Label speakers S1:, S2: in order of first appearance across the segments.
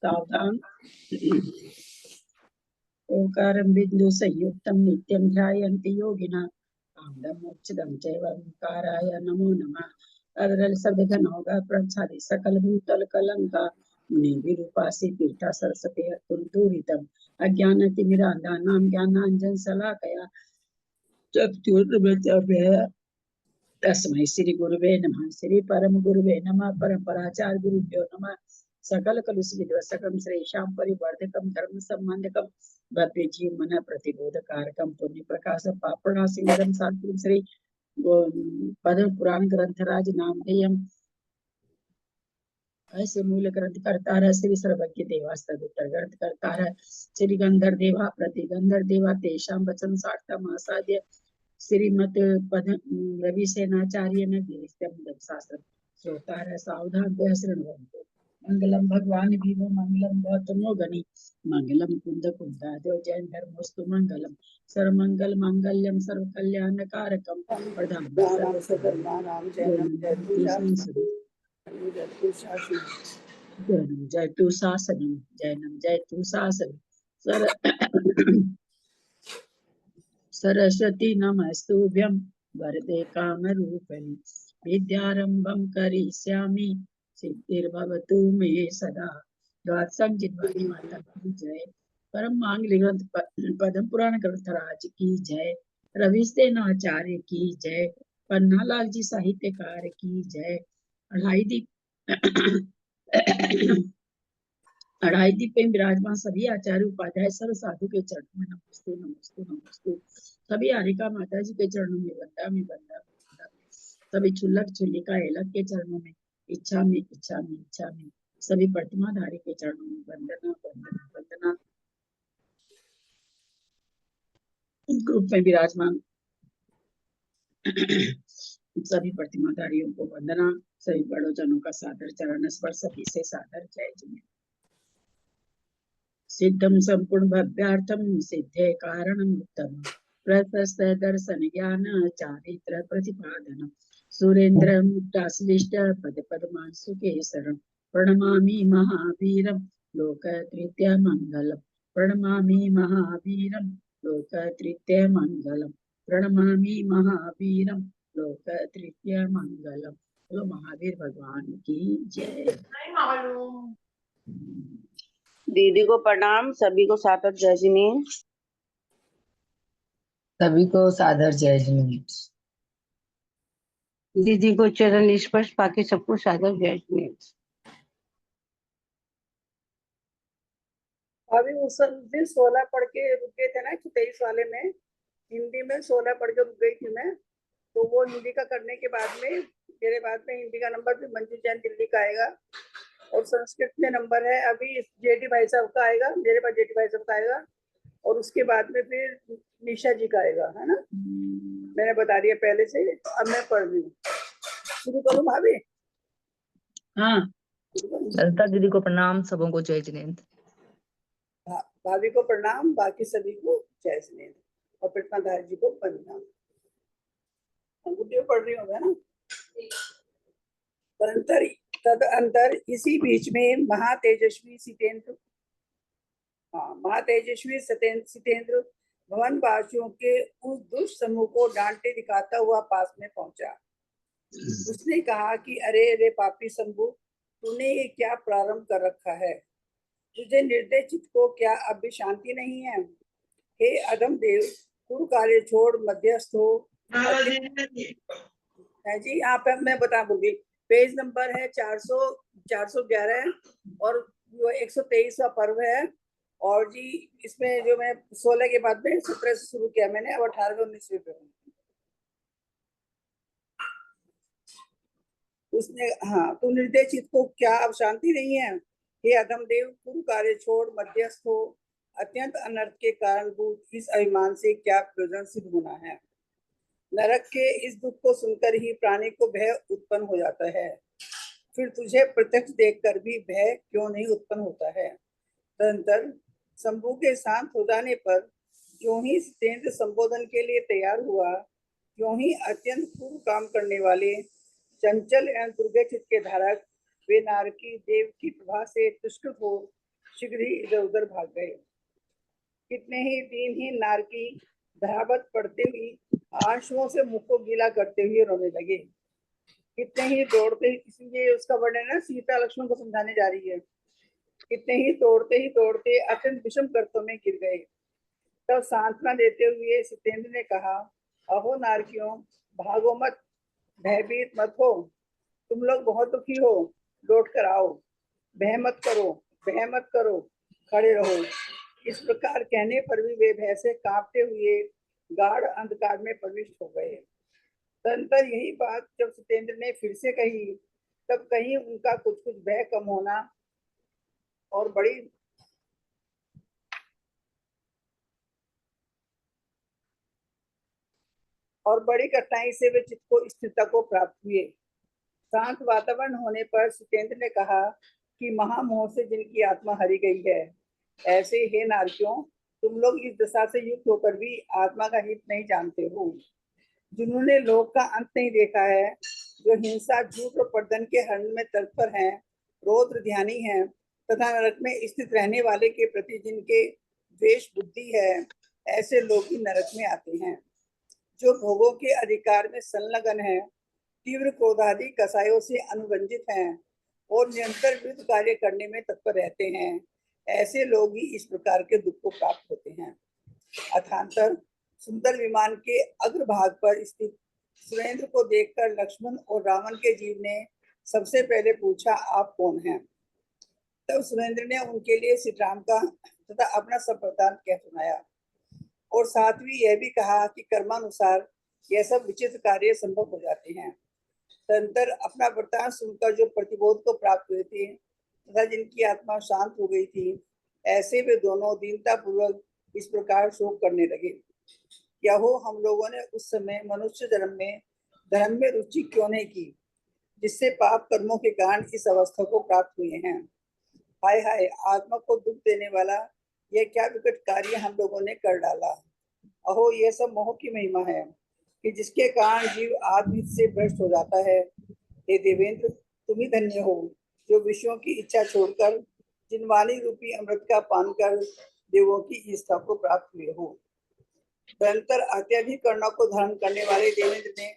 S1: सावधान। ओंकारं बिंदु संयुक्तं नित्यं ध्यायन्ति योगिनः आमदं मोक्षदं चैव ओंकाराय नमो नमः। अदरल सदघनौघ प्रच्छादि सकल भूतल कलंका मुनि विरूपासी पीठा सरस्वती तुलतूरितम अज्ञानतिमिरान्धानां ज्ञानांजन शलाकया चक्षुर्मिलितं तस्मै श्री गुरुवे नमः। श्री परम गुरुवे नमः। परम्पराचार्य गुरुभ्यो नमः। सकल कलुषितवसकं श्रेषां परिवर्धकं धर्म संबंधकं भव्य जीव मन प्रतिबोधकारकं पुण्य प्रकाश पापणासिंगरं सात्विक श्री पद्म पुराण ग्रंथराज नामधेयम् ऐसे मूल ग्रंथ करता है श्री सर्वज्ञ देवास्तद उत्तर ग्रंथ करता है श्री गंधर देवा प्रति गंधर देवा तेषां वचन सार्थम आसाद्य श्रीमत पद रवि सेनाचार्य ने शास्त्र श्रोता है सावधान शृण्वन्तु मंगलम भगवान भीमो मंगलम गौतमो गणि मंगलम कुंद कुंदादेव जैन धर्मोस्तु मंगलम सर्वमंगल मांगल्यम सर्व कल्याण कारकम प्रधान जैनम जयतु शासनम जैनम जयतु शासनम सरस्वती नमस्तुभ्यं वरदे कामरूपिणि विद्यारंभं करिष्यामि सिद्धिर्भवतु मे सदा। द्वादशं जिह्वानि माता की जय। परम मांगलिक ग्रंथ पद्म पुराण ग्रंथराज की जय। रवि सेनाचार्य की जय। पन्नालाल जी साहित्यकार की जय। अढ़ाई दीप में विराजमान सभी आचार्य उपाध्याय सर्व साधु के चरणों में नमस्ते नमस्ते नमस्ते। सभी आरिका माता जी के चरणों में बंदा में बंदा। सभी चुल्लक चुल्लिका एलक के चरणों में इच्छा में इच्छा में इच्छा में। सभी प्रतिमाधारी के चरणों में वंदना वंदना वंदना। ग्रुप में विराजमान सभी प्रतिमाधारियों को वंदना। सभी बड़ों जनों का सादर चरण स्पर्श सभी से सादर जय जी। सिद्धम संपूर्ण भव्यार्थम सिद्धे कारणम उत्तम प्रशस्त दर्शन ज्ञान चारित्र प्रतिपादन सुरेंद्र मुक्ताश्लिष्ट पद पद्मांशु केसरम प्रणमामि महावीरम लोकतृतीय मंगलम प्रणमामि महावीरम लोकतृतीय मंगलम प्रणमामि महावीरम लोकतृतीय मंगलम। तो महावीर भगवान की जय।
S2: दीदी को प्रणाम। सभी को सादर जय जिनेन्द्र।
S3: सभी को सादर जय जिनेन्द्र।
S4: दीदी को चरण स्पर्श, बाकी सबको सादर जय जिनेन्द्र।
S5: अभी उस दिन 16 पढ़ के रुके थे ना, 23 वाले में हिंदी में 16 पढ़ के रुक गई थी मैं। तो वो हिंदी का करने के बाद में मेरे बाद में हिंदी का नंबर भी मंजू जैन दिल्ली का आएगा और संस्कृत में नंबर है अभी जेडी भाई साहब का आएगा, मेरे पास जेडी भाई साहब का आएगा और उसके बाद में फिर निशा जी का आएगा, है ना। मैंने बता दिया पहले से। अब मैं पढ़ रही हूँ। शुरू करूँ भाभी?
S1: हाँ।
S3: ललिता दीदी को प्रणाम। सबों को जय जिनेन्द्र।
S5: भाभी को प्रणाम, बाकी सभी को जय जिनेन्द्र और प्रतिमाधारी जी को प्रणाम। पढ़ रही हूँ ना। तद अंतर इसी बीच में महातेजस्वी सतेंद्र भवन वासियों के उस दुष्ट समूह को डांटे दिखाता हुआ पास में पहुंचा। उसने कहा कि अरे अरे पापी शंभु, तूने ये क्या प्रारंभ कर रखा है? तुझे निर्दय चित्त को क्या अब भी शांति नहीं है? हे अधम देव, कुरु कार्य छोड़ मध्यस्थ हो। है जी, यहाँ पे मैं बता दूंगी। पेज नंबर है 411 और 123वां पर्व है। और जी इसमें जो मैं 16 के बाद में 17 से शुरू किया मैंने, अब 18 और 19 पे। उसने हाँ, तू निर्दय चित्त को क्या अब शांति नहीं है? हे अधम देव, कुरु कार्य छोड़ मध्यस्थ हो। अत्यंत अनर्थ के कारणभूत इस अभिमान से क्या प्रयोजन सिद्ध होना है? नरक के इस दुख को सुनकर ही प्राणी को भय उत्पन्न हो जाता है। फिर तुझे प्रत्यक्ष देखकर भी भय क्यों नहीं उत्पन्न होता है? तदंतर शंभू के शांत हो जाने पर जो ही सतेंद्र संबोधन के लिए तैयार हुआ, क्यों ही अत्यंत पूर्व काम करने वाले चंचल एवं दुर्गचित के धारक वे नारकी देव की प्रभा से तुष्ट हो शीघ्र ही इधर उधर भाग गए। कितने ही दिनहीन नारकी दहावत पड़ते हुई आंसुओं से मुख को गीला करते हुए रोने लगे। कितने ही दौड़ते ही, इसलिए उसका वर्णन है सीता लक्ष्मण को समझाने जा रही है। कितने ही दौड़ते अत्यंत विषम गर्तों में गिर गए। तब सांत्वना देते हुए सत्येंद्र ने कहा, अहो नारकियों, भागो मत, भयभीत मत हो, तुम लोग बहुत दुखी हो, लौट कर आओ, भय मत करो, खड़े रहो। इस प्रकार कहने पर भी वे भय से कांपते हुए गाढ़ अंधकार में प्रविष्ट हो गए। तदंतर यही बात जब सत्येंद्र ने फिर से कही, तब कहीं उनका कुछ कुछ भय कम होना और बड़ी कठिनाई से वे चित्त को स्थिरता को प्राप्त हुए। शांत वातावरण होने पर सत्येंद्र ने कहा कि महामोह से जिनकी आत्मा हरी गई है, ऐसे हे नारकियों, तुम लोग इस दशा से युक्त होकर भी आत्मा का हित नहीं जानते हो। जिन्होंने लोक का अंत नहीं देखा है, जो हिंसा, झूठ और प्रदन के हरण में तत्पर हैं, रौद्र ध्यानी हैं, तथा नरक में स्थित रहने वाले के प्रति जिनके द्वेष बुद्धि है, ऐसे लोग ही नरक में आते हैं। जो भोगों के अधिकार में संलग्न है, तीव्र क्रोधादि कसायों से अनुरंजित हैं और निरंतर विरुद्ध कार्य करने में तत्पर रहते हैं, ऐसे लोग ही इस प्रकार के दुख को प्राप्त होते हैं। अथांतर सुंदर विमान के अग्रभाग पर स्थित सुरेंद्र को देखकर लक्ष्मण और रावण के जीव ने सबसे पहले पूछा, आप कौन हैं? तब सुरेंद्र ने उनके लिए श्री राम का तथा अपना सब वृत्तांत कह सुनाया और साथ ही यह भी कहा कि कर्मानुसार यह सब विचित्र कार्य संभव हो जाते हैं। तदंतर अपना वृत्तांत सुनकर जो प्रतिबोध को प्राप्त हुए थे तथा जिनकी आत्मा शांत हो गई थी, ऐसे वे दोनों दीनता पूर्वक इस प्रकार शोक करने लगे, क्या हो, हम लोगों ने उस समय मनुष्य जन्म में धर्म में रुचि क्यों नहीं की, जिससे पाप कर्मों के कारण इस अवस्था को प्राप्त हुए हैं। हाय हाय, आत्मा को दुख देने वाला यह क्या विकट कार्य हम लोगों ने कर डाला। अहो, यह सब मोह की महिमा है कि जिसके कारण जीव आत्महित से भ्रष्ट हो जाता है। हे देवेंद्र, तुम ही धन्य हो जो विषयों की इच्छा छोड़कर जिनवाणी रूपी अमृत का पान कर देवों की इच्छा को प्राप्त हुए हो। निरंतर अत्यधिक करुणा को धारण करने वाले देवेंद्र ने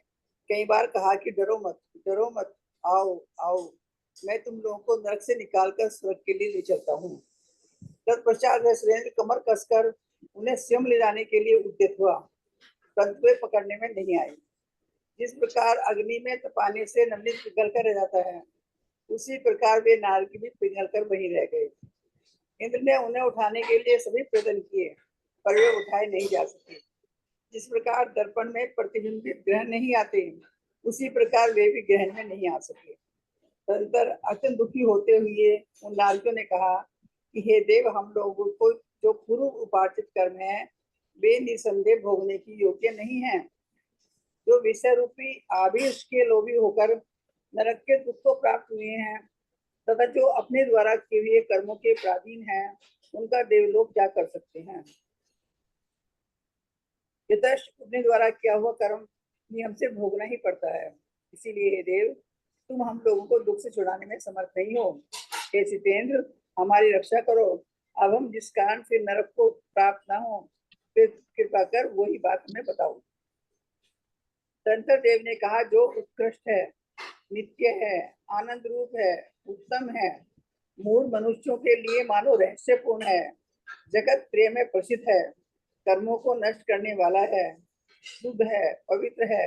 S5: कई बार कहा कि डरो मत, आओ आओ, मैं तुम लोगों को नरक से निकालकर स्वर्ग के लिए ले चलता हूँ। तत्पश्चात सुरेंद्र कमर कसकर उन्हें स्वयं ले जाने के लिए उद्यत हुआ, परंतु वे पकड़ने में नहीं आई। जिस प्रकार अग्नि में तपाने से नमनीय पिघल कर रह जाता है, उसी प्रकार वे नारकी भी पिघल कर वहीं रह गए। इंद्र ने उन्हें उठाने के लिए सभी प्रयत्न किए, पर वे उठाए नहीं जा सके। जिस प्रकार दर्पण में प्रतिबिंबित ग्रह नहीं आते, उसी प्रकार वे भी ग्रहण में नहीं आ सके। तदंतर अत्यंत दुखी होते हुए उन नारकियों ने कहा कि हे देव, हम लोगों को जो पूर्व उपार्जित कर्म है, वे निसंदेह भोगने की योग्य नहीं है। जो विषय रूपी आभिष के लोभी होकर नरक के दुख को प्राप्त हुए हैं तथा जो अपने द्वारा किए हुए कर्मों के प्राधीन हैं, उनका देवलोक क्या कर सकते हैं। अपने द्वारा किया हुआ कर्म नियम से भोगना ही पड़ता है। इसीलिए हे देव, तुम हम लोगों को दुख से छुड़ाने में समर्थ नहीं हो। हे सत्येंद्र, हमारी रक्षा करो। अब हम जिस कारण फिर नरक को प्राप्त न हो, फिर कृपा कर वही बात हमें बताओ। तंत्र देव ने कहा, जो उत्कृष्ट है, नित्य है, आनंद रूप है, उत्तम है, मूल मनुष्यों के लिए मानो रहस्यपूर्ण है, जगत प्रेम में प्रसिद्ध है, कर्मों को नष्ट करने वाला है, शुद्ध है, पवित्र है,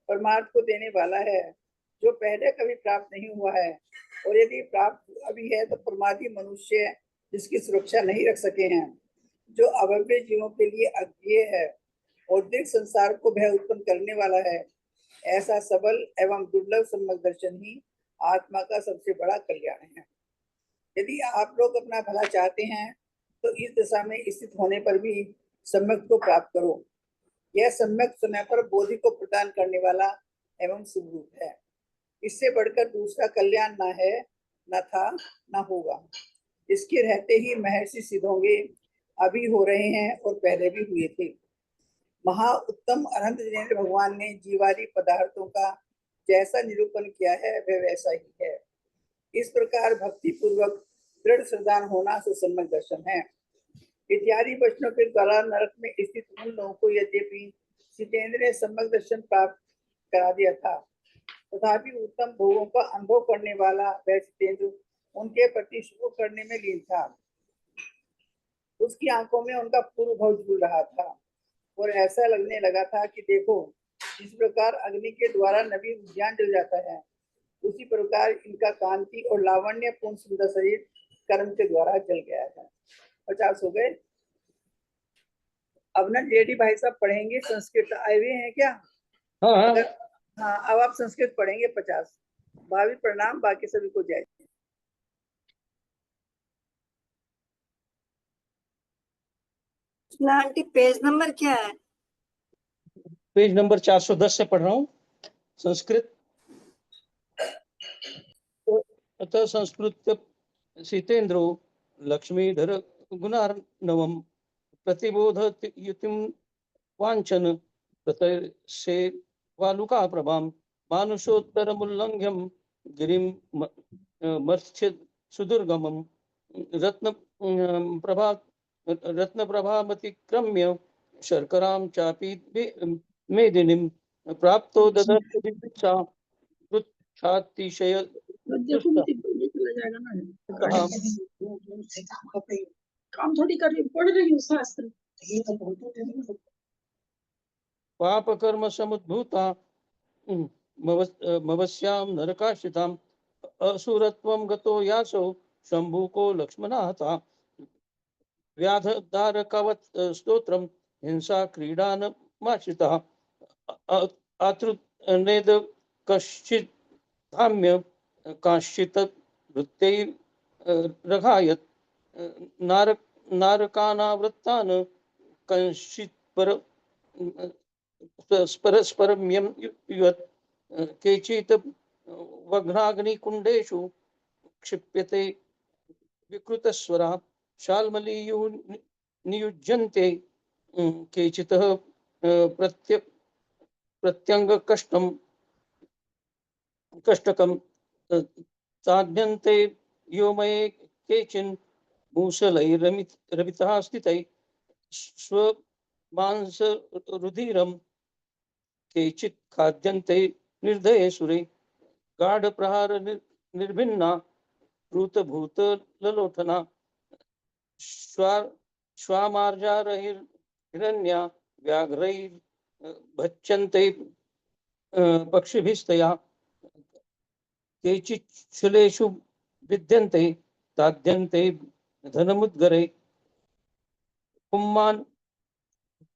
S5: परमार्थ को देने वाला है, जो पहले कभी प्राप्त नहीं हुआ है और यदि प्राप्त अभी है तो प्रमादी मनुष्य जिसकी सुरक्षा नहीं रख सके हैं, जो अभव्य जीवों के लिए अज्ञेय है और दीर्घ संसार को भय उत्पन्न करने वाला है। ऐसा सबल एवं दुर्लभ सम्यक दर्शन ही आत्मा का सबसे बड़ा कल्याण है। यदि आप लोग अपना भला चाहते हैं तो इस दशा में स्थित होने पर भी सम्यक को प्राप्त करो। यह सम्यक समय पर बोधि को प्रदान करने वाला एवं शुभ रूप है। इससे बढ़कर दूसरा कल्याण न है, न था, न होगा। इसके रहते ही महर्षि सिद्ध होंगे, अभी हो रहे हैं और पहले भी हुए थे। महा उत्तम अनंत जिनेन्द्र भगवान ने जीवादि पदार्थों का जैसा निरूपण किया है वह वैसा ही है। इस प्रकार भक्ति पूर्वक दृढ़ श्रद्धान होना सुसम्यक दर्शन है। इत्यादि वचनों के द्वारा नरक में स्थित उन लोगों को यद्यपि जितेंद्र ने सम्यक दर्शन प्राप्त करा दिया था, तथापि उत्तम भोगों का अनुभव करने वाला वह जितेंद्र उनके प्रति शुभ करने में लीन था। उसकी आंखों में उनका पूर्व भाव झूल रहा था और ऐसा लगने लगा था कि देखो, जिस प्रकार अग्नि के द्वारा नवीन उद्यान जल जाता है, उसी प्रकार इनका कांति और लावण्य पूर्ण सुंदर शरीर कर्म के द्वारा जल गया है। 50 हो गए। अब ना जेडी भाई साहब पढ़ेंगे, संस्कृत आए हुए हैं क्या?
S6: हाँ
S5: हाँ, अब आप संस्कृत पढ़ेंगे 50। भावी प्रणाम, बाकी सभी को जय।
S7: आंटी पेज नंबर क्या है?
S6: पेज नंबर 410 से पढ़ रहा हूँ संस्कृत। अतः संस्कृत सीतेन्द्रो लक्ष्मीधर गुणार्णवम् प्रतिबोधयुतिं वाञ्छन् प्रतर्षे वालुका प्रभां मानुषोत्तरमुल्लङ्घ्यं गिरिं मर्त्य सुदुर्गमं रत्नप्रभामतिक्रम्य शर्करां चापि मेदिनीं प्राप्तो ददर्श विविक्षा कृच्छातिशय
S1: चला जाएगा ना। काम थोड़ी कर रही हूँ, पढ़ रही हूँ शास्त्र।
S6: पाप कर्म समुद्भूता मवस्यां नरकाश्रिताम् असुरत्वं गतो यासो शंभुको लक्ष्मणाता व्याधदारकवत् स्तोत्रं हिंसा क्रीडानमाश्रितः आतृनेद कश्चित् धाम्य काश्चित् वृत्तैरघायत् नारकानावृत्तान् कश्चित् परस्परम्यं युवत् केचित् वघ्नाग्निकुण्डेषु क्षिप्यते विकृतस्वरा शाल्मलीयुः नियुज्यन्ते केचित् प्रत्यङ्गकष्टं कष्टकं ताड्यन्ते व्योमये केचिन् मूसलैरमितः स्थितैः स्वमांसरुधिरं केचित् खाद्यन्ते निर्दये सुरे गाढप्रहार निर्भिन्ना भूतभूतललोठना श्वामार्जारहिरण्या व्याघ्रैर्भच्यन्ते पक्षिभिस्तया केचित् शूलेषु विद्यन्ते ताद्यन्ते धनमुद्गरे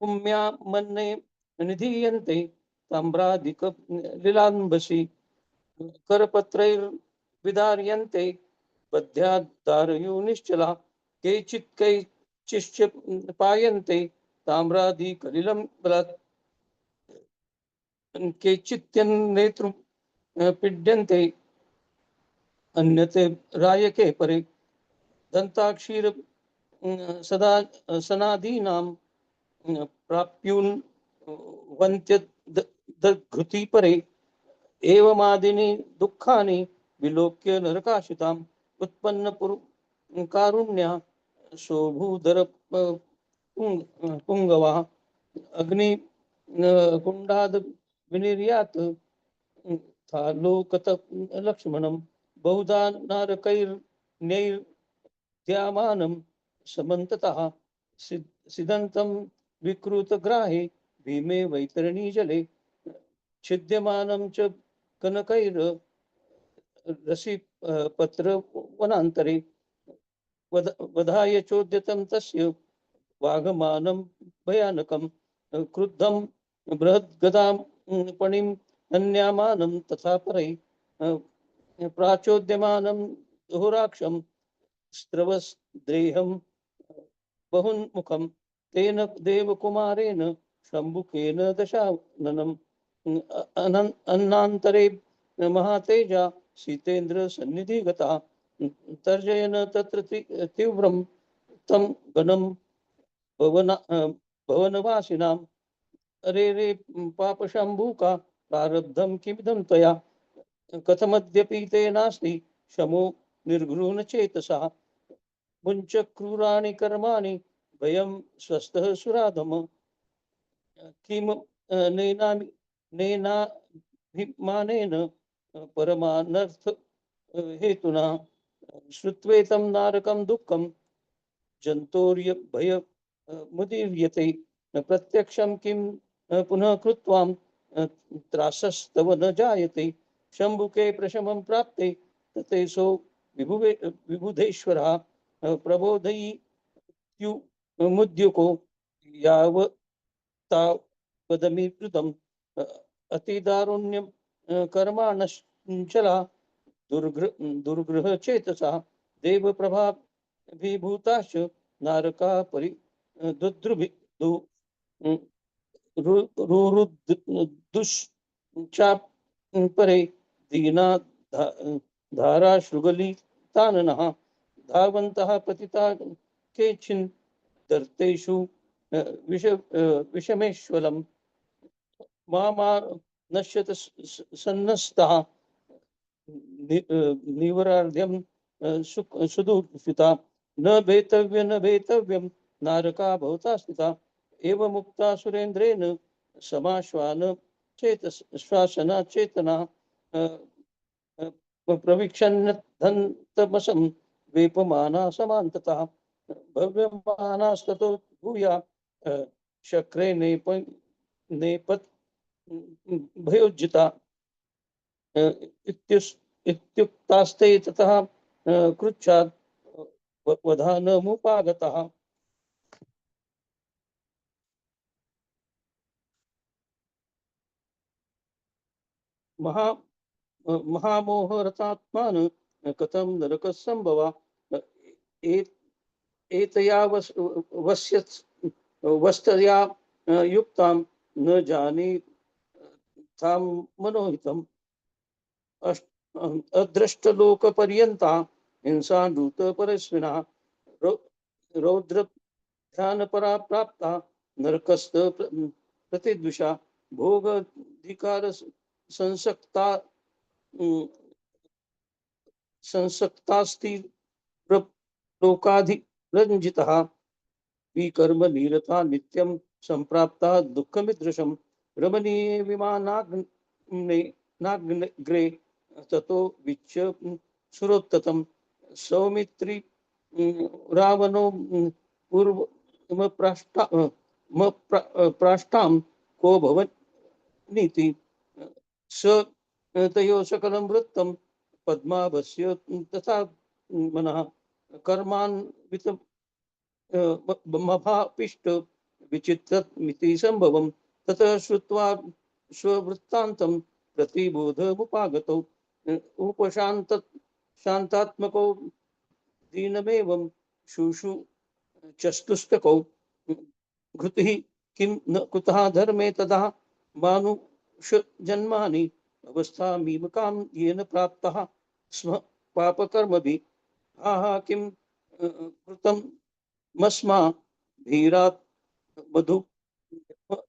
S6: पुम्यामन्ने निधीयन्ते ताम्रादिकलीलाम्बसि करपत्रैर्विदार्यन्ते बध्यादारयूनिश्चला केचित् कैचिश्च पायन्ते ताम्रादिकलिलं बलात् केचित्यन्नेतृ पीड्यन्ते अन्यते रायके परे दन्ताक्षीर सदा सनादीनां प्राप्यून् वन्त्यदघृति परे एवमादिनि दुःखानि विलोक्य नरकाश्रिताम् उत्पन्न कारुण्या शोभूदर पुंगवा अग्नि कुंडाद विनिर्यात थालोकत लक्ष्मणं बहुधा नारकैर्नैर्द्यामानं समन्ततः सिदन्तं विकृतग्राहे भीमे वैतरणी जले छिद्यमानं च कनकैर रसि पत्रवनान्तरे वधाय चोद्यतं तस्य वाघमानं भयानकं क्रुद्धं बृहद्गदां पणिं अन्यामानं तथा परै प्राचोद्यमानं होराक्षं स्त्रवस्द्रेहं बहुन्मुखं तेन देवकुमारेण शम्भुकेन दशाननम् अन्नान्तरे महातेजा सीतेन्द्र सन्निधि गता तर्जयन तत्र तीव्रं तं गणं भवनवासिनाम् अरे रे पापशम्भुका प्रारब्धं किमिदं त्वया कथमद्यपि ते नास्ति शमो निर्घृणचेतसा मुञ्च क्रूराणि कर्माणि भयं स्वस्थः सुराधम किम नेनाभिमानेन परमानर्थ हेतुना श्रुत्वेतं नारकं दुःखं जन्तोर्य भय मुदीर्यते न प्रत्यक्षं किं पुनः कृत्वा त्रासस्तव न जायते शम्भुके प्रशमं प्राप्ते ततेसो विबुधेश्वरः प्रबोधयित्युमुद्युको यावत्तावदमीकृतम् अतिदारुण्यं कर्माणश्चला दुर्ग्रह चेतसा देवप्रभा विभूताश्च नारका परि दुश्चाप परे दीना धारा शृगलिताननः धावन्तः पतिता केचिन् दर्तेषु विषमेश्वरम् मा नश्यत सन्नस्तः निवरार्ध्यं सुदुःखिता न भेतव्यं नारका भवता स्थिता एवं मुक्ता सुरेंद्रेण समाश्वान श्वासना चेतना प्रवीक्षन्नधन्तमसं वेपमाना समान्ततः भव्यमानास्ततो भूया शक्रे नेपत् भयोज्जिता इत्युक्तास्ते ततः कृच्छात् वधानमुपागतः महामोहरतात्मान कथं नरकसंभवा एतया वस्तया युक्तां न जाने तां मनोहितम् अदृष्टलोकपर्यन्ता हिंसा नूत परस्विना रौद्र ध्यानपरा प्राप्ता नरकस्त प्रतिद्विषा भोगाधिकार संसक्तास्ति लोकाधिरञ्जितः विकर्म नीरता नित्यं संप्राप्ता दुःखमिदृशं रमणीये विमानाग्रे ततो विच्च सुरोत्ततं सौमित्री रावणो प्राष्टां को भवन्नीति स तयो सकलं वृत्तं पद्मावस्य तथा मनः कर्मान्वित मभापिष्ट विचित्रमिति संभवं ततः श्रुत्वा स्ववृत्तान्तं प्रतिबोधमुपागतौ शान्तात्मको दीनमेवं शुशु चतुष्टकौ घृतिः किं न कुतः धर्मे तदा मानुष जन्मानि अवस्थामीमकां येन प्राप्तः स्म पापकर्मभिः हा किं कृतं मस्मा धीरात् मधु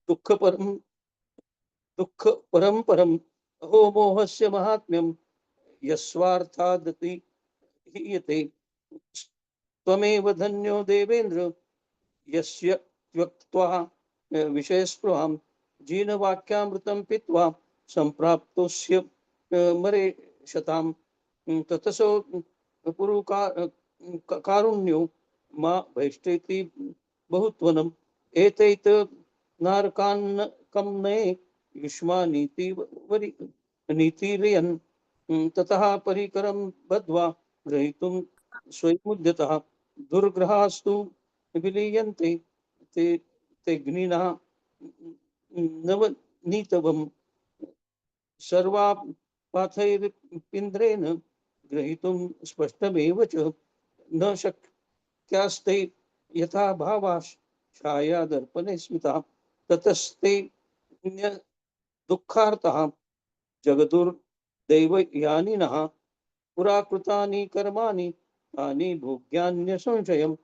S6: दुःख परं अहो मोहस्य महात्म्यं यस्वार्थादति हीयते त्वमेव धन्यो देवेन्द्र यस्य त्यक्त्वा विषयस्पृहां जीनवाक्यामृतं पीत्वा सम्प्राप्तोऽस्य मरे शतां ततसो कारुण्यो मा भैष्टेति बहुत्वनम् एतैत नारकान्नकं नये युष्मानीति नीतिरयन् ततः परिकरं बद्ध्वा ग्रहीतुं स्वयमुद्यतः दुर्ग्रहास्तु विलीयन्ते ते ग्निनः नवनीतवम् सर्वापाथैर्पिन्द्रेण ग्रहीतुं स्पष्टमेव च न शक्यास्ते यथा भावाः छाया दर्पणे स्मिता ततस्ते दुःखार्तः जगदुर्दैवयानिनः पुरा कृतानि कर्माणि तानि भोग्यान्यसंशयम्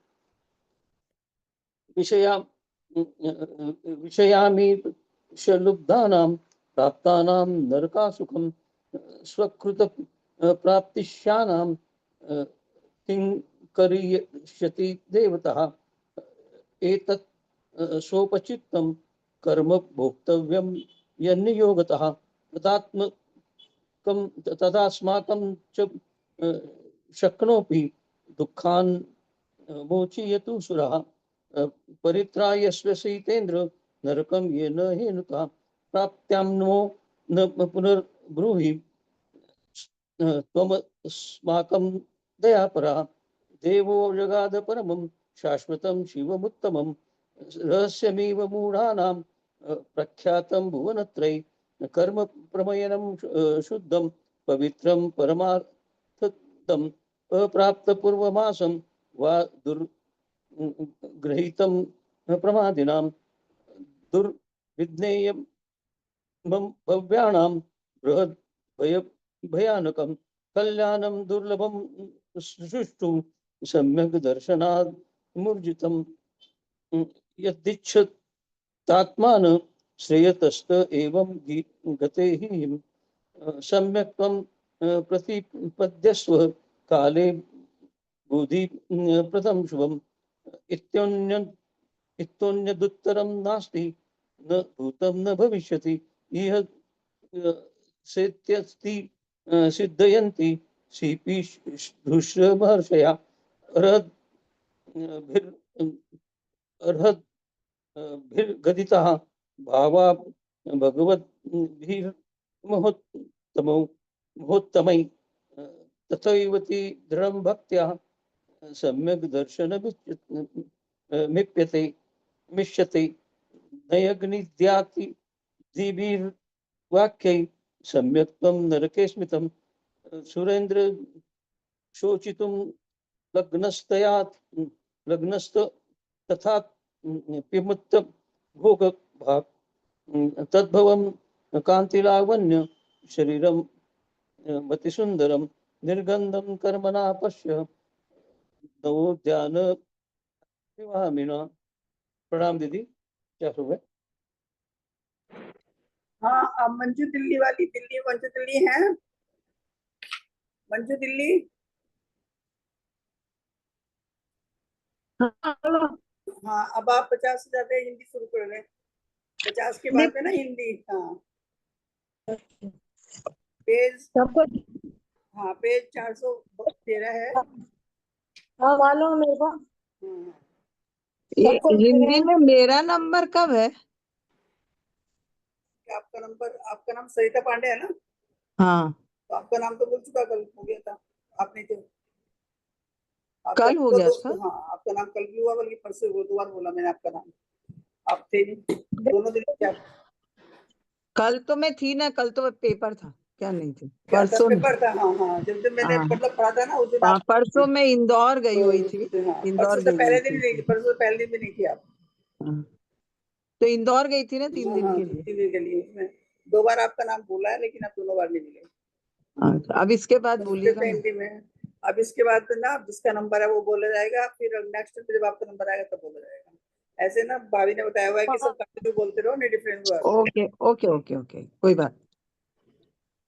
S6: विषयामीशलुब्धानां प्राप्तानां नरकासुखं स्वकृत प्राप्तिष्यानां करिष्यति देवतः एतत् सोपचित्तं कर्म भोक्तव्यं यन्नियोगतः तदास्माकं च शक्नोपि दुःखान् मोचयतु सुरः परित्राय सीतेन्द्र नरकं येन हेनुता प्राप्त्यां नो न पुनर्ब्रूहि त्वमस्माकं दयापरः देवो जगाद परमं शाश्वतं शिवमुत्तमं रहस्यमिव मूढानां प्रख्यातं भुवनत्रये कर्म प्रमयनं शुद्धं पवित्रं परमार्थदम् अप्राप्तपूर्वमासं वा दुर्गृहीतं प्रमादिनां दुर्विज्ञेयं भव्यानां बृहद् भयानकं कल्याणं दुर्लभं सुष्ठु सम्यक् दर्शनात् मूर्जितं यदिच्छतात्मान श्रेयतस्त एवं गते हि सम्यक् त्वं प्रतिपद्यस्व काले बुद्धि प्रथम शुभम इत्योन्यदुत्तरं नास्ति न भूतं न भविष्यति इह सेत्यस्ति सिद्धयन्ति सीपी धूष्रमहर्षया अर्हद्भिर्गदितः भावा भगवद्भिर्महोत्तमै तथैवति दृढं भक्त्या सम्यक् मिष्यते नयग्निद्याति दिभिर्वाक्यै सम्यक् त्वं नरके स्मितं सुरेन्द्र शोचितुं लग्नस्त तथा पिमुत्त भोग भाग तद्भवं कान्तिलावण्य शरीरं मतिसुन्दरं निर्गन्धं कर्मणा पश्य नवोद्यान विवाहमिना। प्रणाम दीदी, क्या हुआ?
S5: हाँ, अब मंजू दिल्ली वाली मंजू दिल्ली है। मंजू दिल्ली, हाँ अब आप 50 से ज्यादा हिंदी शुरू कर रहे हैं। 50 के बाद में ना हिंदी। हाँ पेज, हाँ पेज 413 है।
S7: हाँ मालूम मेरे को।
S4: हिंदी में मेरा नंबर कब है?
S5: आपका नाम सरिता पांडे है ना?
S4: हाँ
S5: तो आपका नाम तो बोल चुका, कल हो गया था। आपने तो
S4: कल हो गया था।
S5: हाँ आपका नाम कल भी हुआ, बल्कि परसों 2 बार बोला मैंने आपका नाम। आप थे नहीं दोनों दिन क्या?
S4: कल तो मैं थी ना, कल तो पेपर था, क्या नहीं थी?
S5: क्या था?
S4: परसों
S5: पेपर था। हाँ हाँ, जिस दिन मैंने
S4: हाँ।
S5: मतलब पढ़ा था ना उस दिन
S4: हाँ,
S5: आप
S4: परसों मैं इंदौर गई हुई थी।
S5: हाँ,
S4: इंदौर
S5: परसों से
S4: गई
S5: पहले
S4: हुई
S5: दिन
S4: थी।
S5: नहीं थी, परसों से पहले दिन भी नहीं थी आप।
S4: हाँ। तो इंदौर गई थी ना 3 दिन
S5: हाँ,
S4: के लिए।
S5: 3 दिन के लिए। उसमें 2 बार आपका नाम बोला है, लेकिन आप दोनों बार नहीं मिले।
S4: अब इसके बाद बोलिएगा ना।
S5: हिंदी में अब इसके बाद ना जिसका नंबर है वो बोला जाएगा, फिर नेक्स्ट जब आपका नंबर आएगा तब बोला जाएगा। ऐसे ना भाभी ने बताया हुआ है कि सब कंटिन्यू बोलते रहो, नहीं डिफरेंस हुआ।
S4: ओके ओके ओके ओके, कोई बात।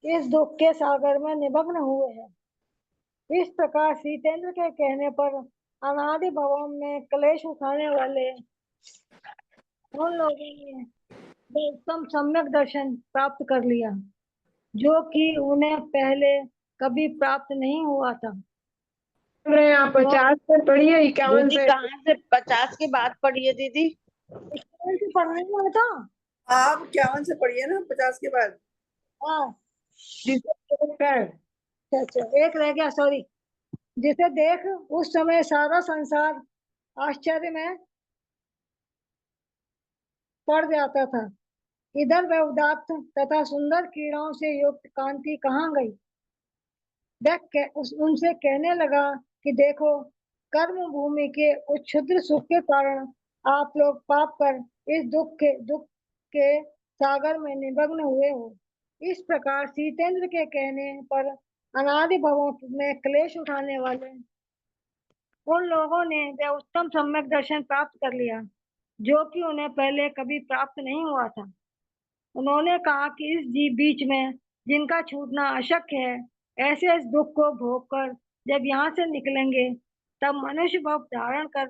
S7: इस दुख के सागर में निमग्न हुए हैं। इस प्रकार सीतेंद्र के कहने पर अनादि भवन में क्लेश उठाने वाले उन लोगों ने उत्तम सम्यक दर्शन प्राप्त कर लिया, जो कि उन्हें पहले कभी प्राप्त नहीं हुआ था।
S8: आप 50 से पढ़िए, 51
S2: दीदी
S8: से।
S2: कहाँ से 50 की बात पढ़ी है दीदी?
S7: पढ़ने में था।
S5: आप 51 से पढ़िए ना 50 के बाद।
S7: हाँ
S8: है।
S7: अच्छा, एक रह गया, सॉरी। जिसे देख उस समय सारा संसार आश्चर्य में पड़ जाता था। इधर वह उदात्त तथा सुंदर किरणों से युक्त कांति कहाँ गई? उनसे कहने लगा कि देखो, कर्म भूमि के उस क्षुद्र सुख के कारण आप लोग पाप कर इस दुख के सागर में निमग्न हुए हो। इस प्रकार सीतेंद्र के कहने पर अनादि भवों में क्लेश उठाने वाले उन लोगों ने वह उत्तम सम्यक दर्शन प्राप्त कर लिया, जो कि उन्हें पहले कभी प्राप्त नहीं हुआ था। उन्होंने कहा कि इस बीच में जिनका छूटना अशक्य है, ऐसे इस दुख को भोग कर जब यहाँ से निकलेंगे तब मनुष्य भाव धारण कर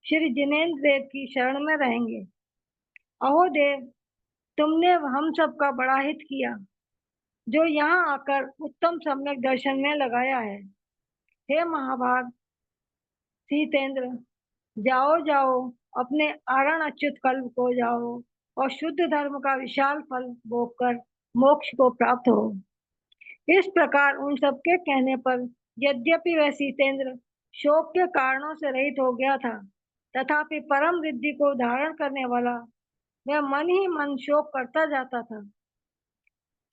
S7: श्री जिनेन्द्र देव की शरण में रहेंगे। अहो देव, तुमने हम सबका बड़ा हित किया, जो यहाँ आकर उत्तम सम्यक दर्शन में लगाया है। हे महाभाग सीतेंद्र, जाओ जाओ, अपने आरण अच्युत कल्प को जाओ और शुद्ध धर्म का विशाल फल भोग कर मोक्ष को प्राप्त हो। इस प्रकार उन सबके कहने पर यद्यपि वह सीतेंद्र शोक के कारणों से रहित हो गया था, तथापि परम रिद्धि को धारण करने वाला वह मन ही मन शोक करता जाता था।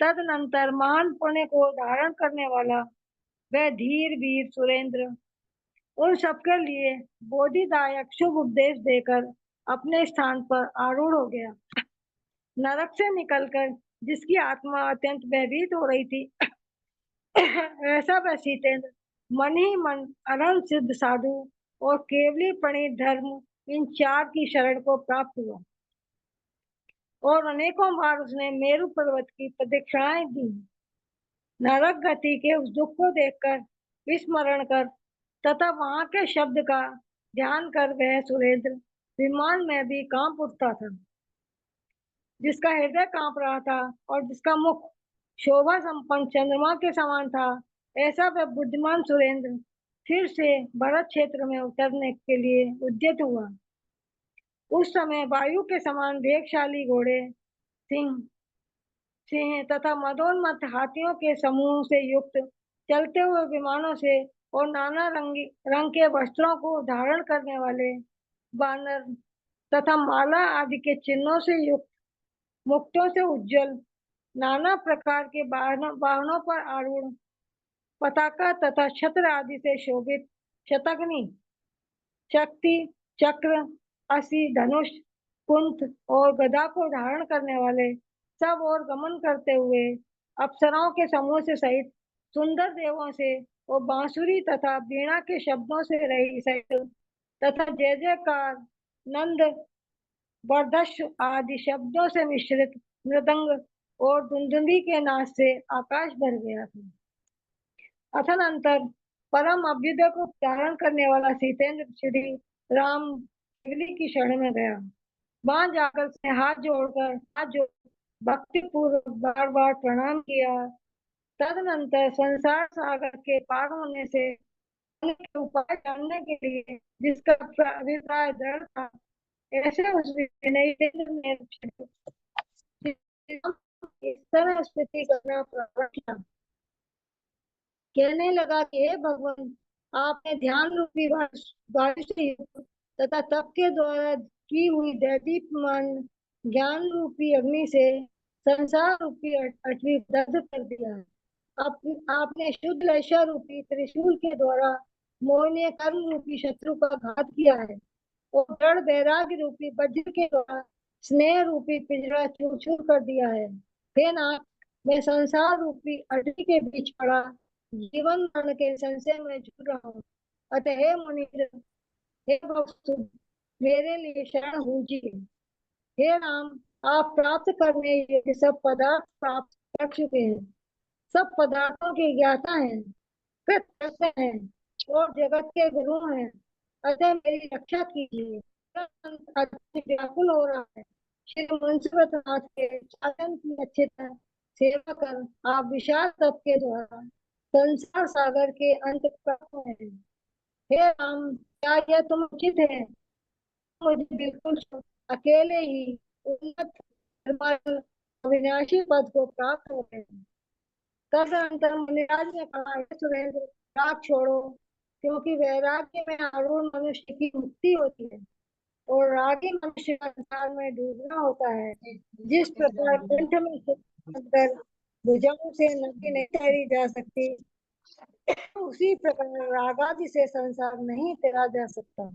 S7: तदनंतर महान पुण्य को धारण करने वाला वह धीर वीर सुरेंद्र उन सबके लिए बोधिदायक शुभ उपदेश देकर अपने स्थान पर आरूढ़ हो गया। नरक से निकलकर जिसकी आत्मा अत्यंत भयभीत हो रही थी, ऐसा वह सीतेंद्र मन ही मन अनंत सिद्ध साधु और केवली प्रणीत धर्म इन चार की शरण को प्राप्त हुआ और अनेकों बार उसने मेरु पर्वत की प्रदक्षिणाएं दी। नरक गति के उस दुख को देखकर विस्मरण कर तथा वहां के शब्द का ध्यान कर वह सुरेंद्र विमान में भी कांप उठता था। जिसका हृदय कांप रहा था और जिसका मुख शोभा संपन्न चंद्रमा के समान था, ऐसा वह बुद्धिमान सुरेंद्र फिर से भरत क्षेत्र में उतरने के लिए उद्यत हुआ। उस समय वायु के समान वेगशाली घोड़े, सिंह तथा मदोन्मत्त हाथियों के समूह से युक्त चलते हुए विमानों से और नाना रंग के वस्त्रों को धारण करने वाले बानर तथा माला आदि के चिन्हों से युक्त मुक्तों से उज्जवल नाना प्रकार के वाहनों पर आरूढ़ पताका तथा छत्र आदि से शोभित शतग्नि, शक्ति, चक्र, असी, धनुष, कुंथ और गदा को धारण करने वाले सब और गमन करते हुए अप्सराओं के समूह से सहित सुंदर देवों से और बांसुरी तथा वीणा के शब्दों से रही सहित तथा जय जयकार, नंद, वर्धश आदि शब्दों से मिश्रित मृदंग और धुंधुंदी के नाच से आकाश भर गया था। अथनंतर परम अभ्युदय को धारण करने वाला सीतेंद्र श्री राम केवली की शरण में गया। वहां जाकर उसने हाथ जोड़ भक्ति पूर्वक बार बार प्रणाम किया। तदनंतर संसार सागर के पार होने से के उपाय जानने के लिए जिसका अभिप्राय दृढ़ था, ऐसे उस विनयी ने इस तरह स्थिति करना प्रारंभ किया। कहने लगा कि हे भगवान, आपने ध्यान रूपी वायु से युक्त तथा तप के द्वारा की हुई दैदीप्यमान ज्ञान रूपी अग्नि से संसार रूपी अटवी दग्ध कर दिया है। आपने शुद्ध लैशा रूपी त्रिशूल के द्वारा मोहनीय कर्म रूपी शत्रु का घात किया है और दृढ़ वैराग्य रूपी वज्र के द्वारा स्नेह रूपी पिंजरा चूर चूर कर दिया है। हे नाथ, मैं संसार रूपी अटवी के बीच पड़ा जीवन मरण के संशय में झूल रहा हूँ। अतः हे मुनीन्द्र, हे भक्तों, मेरे लिए शरण पूजिए। हे राम, आप प्राप्त करने योग्य सब पदार्थ प्राप्त कर चुके हैं, सब पदार्थों के ज्ञाता हैं, कृतज्ञ हैं और जगत के गुरु हैं। अतः मेरी रक्षा कीजिए। व्याकुल हो रहा है। श्री मुंशीवतनाथ के शासन की अच्छी तरह सेवा कर आप विशाल तप के द्वारा संसार सागर के अंत प्राप्त हुए हैं। हे राम, क्या यह तुम उचित है? मुझे बिल्कुल अकेले ही उन्नत अविनाशी पद को प्राप्त हो गए। तदनंतर मुनिराज ने कहा, सुरेंद्र, राग छोड़ो, क्योंकि वैराग्य में आरूढ़ मनुष्य की मुक्ति होती है और रागी मनुष्य का संसार में डूबना होता है। जिस प्रकार कंठ में भुजाओं से नदी नहीं तैरी जा सकती, उसी प्रकार रागादि से संसार नहीं तैरा जा सकता।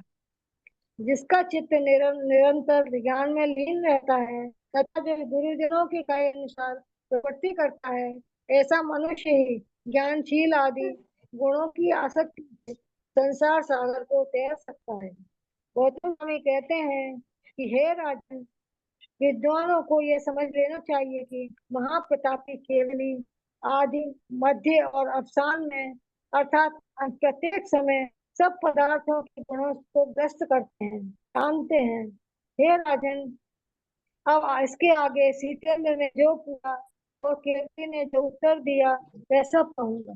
S7: जिसका चित्त निरंतर विज्ञान में लीन रहता है तथा जो गुरुजनों के कहे अनुसार प्रवृत्ति करता है, ऐसा मनुष्य ही ज्ञानशील आदि गुणों की आसक्ति से संसार सागर को तैर सकता है। गौतम स्वामी कहते हैं कि हे राजन, विद्वानों को यह समझ लेना चाहिए कि महाप्रतापी केवली आदि, मध्य और अवसान में अर्थात प्रत्येक समय सब पदार्थों के गुणों को ग्रस्त करते हैं, जानते हैं। हे राजन, अब इसके आगे सीतेंद्र ने जो पूछा और केवली ने जो उत्तर दिया वह सब कहूंगा।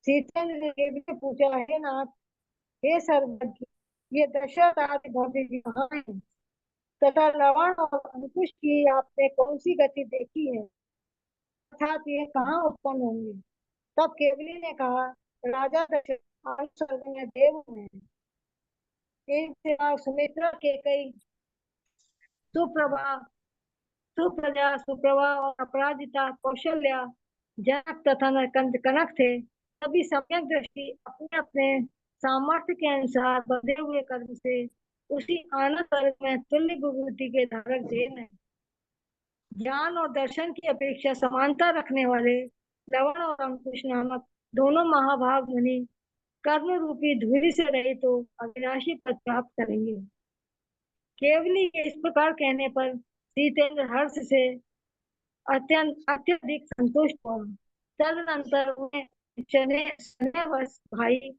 S7: सीतेंद्र ने केवली से पूछा, हे नाथ, हे सर्वज्ञ, ये दशरथ आदि भव्य जी कहाँ हैं? तथा लवण और अंकुश की आपने कौन सी गति देखी है, अर्थात ये कहाँ उत्पन्न होंगे? तब केवली ने कहा, राजा दशरथ आयु स्वर्ग में देव हैं। एक सिवा सुमित्रा के कई सुप्रभा सुप्रजा सुप्रभा और अपराजिता कौशल्या जनक तथा कनक थे। सभी सम्यक दृष्टि अपने अपने सामर्थ्य के अनुसार बंधे हुए कर्म से उसी आनंद वर्ग में तुल्य विभूति के धारक देव हैं। ज्ञान और दर्शन की अपेक्षा समानता रखने वाले लवण और अंकुश नामक दोनों महाभाग मुनि कर्म रूपी धूलि से रहित तो अविनाशी पद प्राप्त करेंगे। केवली के इस प्रकार कहने पर सीतेंद्र हर्ष से अत्यधिक संतुष्ट हुआ। तदनंतर उन्हें स्नेहवश भाई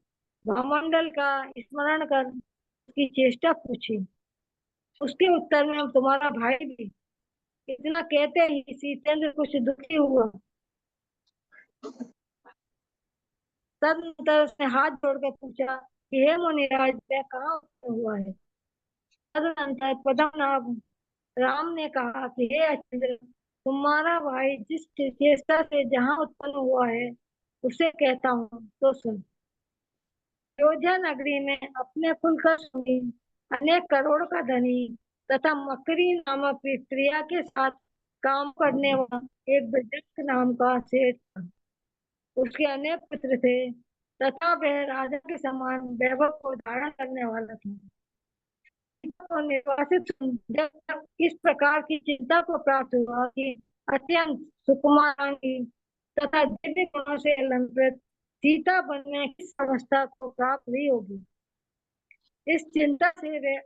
S7: भामंडल का स्मरण कर उसकी चेष्टा पूछी। उसके उत्तर में तुम्हारा भाई भी। इतना कहते ही सीतेंद्र कुछ दुखी हुआ। तदनंतर उसने हाथ जोड़कर पूछा कि हे मुनिराज, वह कहाँ उत्पन्न हुआ है? तदनंतर पद्मनाभ राम ने कहा कि हे अचिंद्र, तुम्हारा भाई जिस चेष्टा से जहाँ उत्पन्न हुआ है उसे कहता हूँ तो सुन। अयोध्या नगरी में अपने कुल का स्वामी, अनेक करोड़ का धनी तथा मकरी नामक स्त्रिया के साथ काम करने वाला एक वृद्धक नाम का सेठ था। उसके अनेक पुत्र थे तथा वह राजा के समान वैभव को धारण करने वाला था। निर्वासित जब तक इस प्रकार की चिंता को प्राप्त हुआ कि अत्यंत सुकुमारांगी तथा दिव्य गुणों से अलंकृत सीता वन में किस अवस्था को प्राप्त हुई होगी, इस चिंता से वह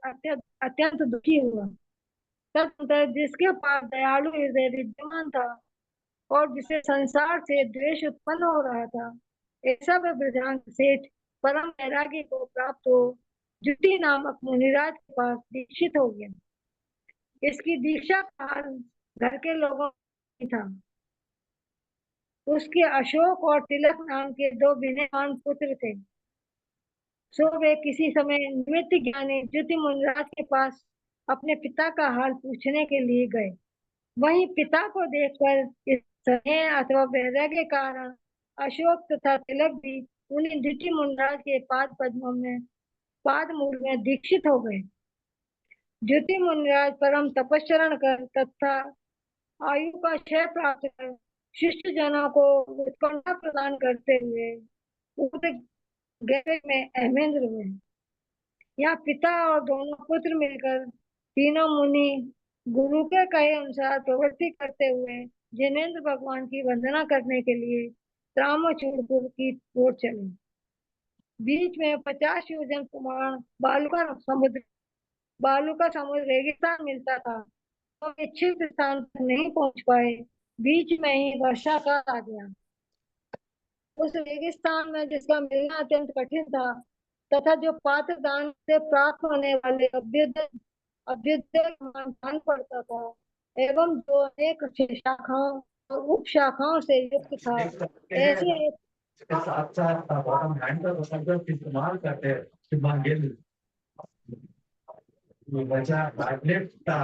S7: अत्यंत दुखी हुआ। तदनंतर जिसके पास दयालु हृदय विद्यमान था और जिसे संसार से द्वेष उत्पन्न हो रहा था, ऐसा वह ब्रजांग सेठ परम वैरागी को प्राप्त हो जुटी नामक मुनिराज के पास दीक्षित हो गया। इसकी दीक्षा का हाल घर के लोगों में था। उसके अशोक और तिलक नाम के दो विनयवान पुत्र थे। सो वे किसी समय निमित्त ज्ञानी जुति मुनिराज के पास अपने पिता का हाल पूछने के लिए गए। वहीं पिता को देखकर इस स्नेह अथवा वैराग्य के कारण अशोक तथा तिलक भी उन्हीं जुटी मुनिराज के पाद मूल में दीक्षित हो गए। ज्योति मुनिराज परम तपस्चरण कर तथा आयु का क्षय प्राप्त कर शिष्य जनों को उत्कंठा प्रदान करते हुए गहरे में अहमेंद्र हुए। यहाँ पिता और दोनों पुत्र मिलकर तीनों मुनि गुरु के कहे अनुसार प्रवृत्ति करते हुए जिनेन्द्र भगवान की वंदना करने के लिए रामचूड़पुर की ओर चले। बीच में 50 योजन प्रमाण बालू का समुद्र रेगिस्तान मिलता था। तो इच्छित स्थान पर नहीं पहुंच पाए। बीच में ही वर्षा काल आ गया। उस रेगिस्तान में जिसका मिलना अत्यंत कठिन था तथा जो पात्र दान से प्राप्त होने वाले अभ्युदय दान पड़ता था एवं जो अनेक शाखाओं और उप शाखाओं से युक्त था, ऐसे
S9: इस्तेमाल करते बचा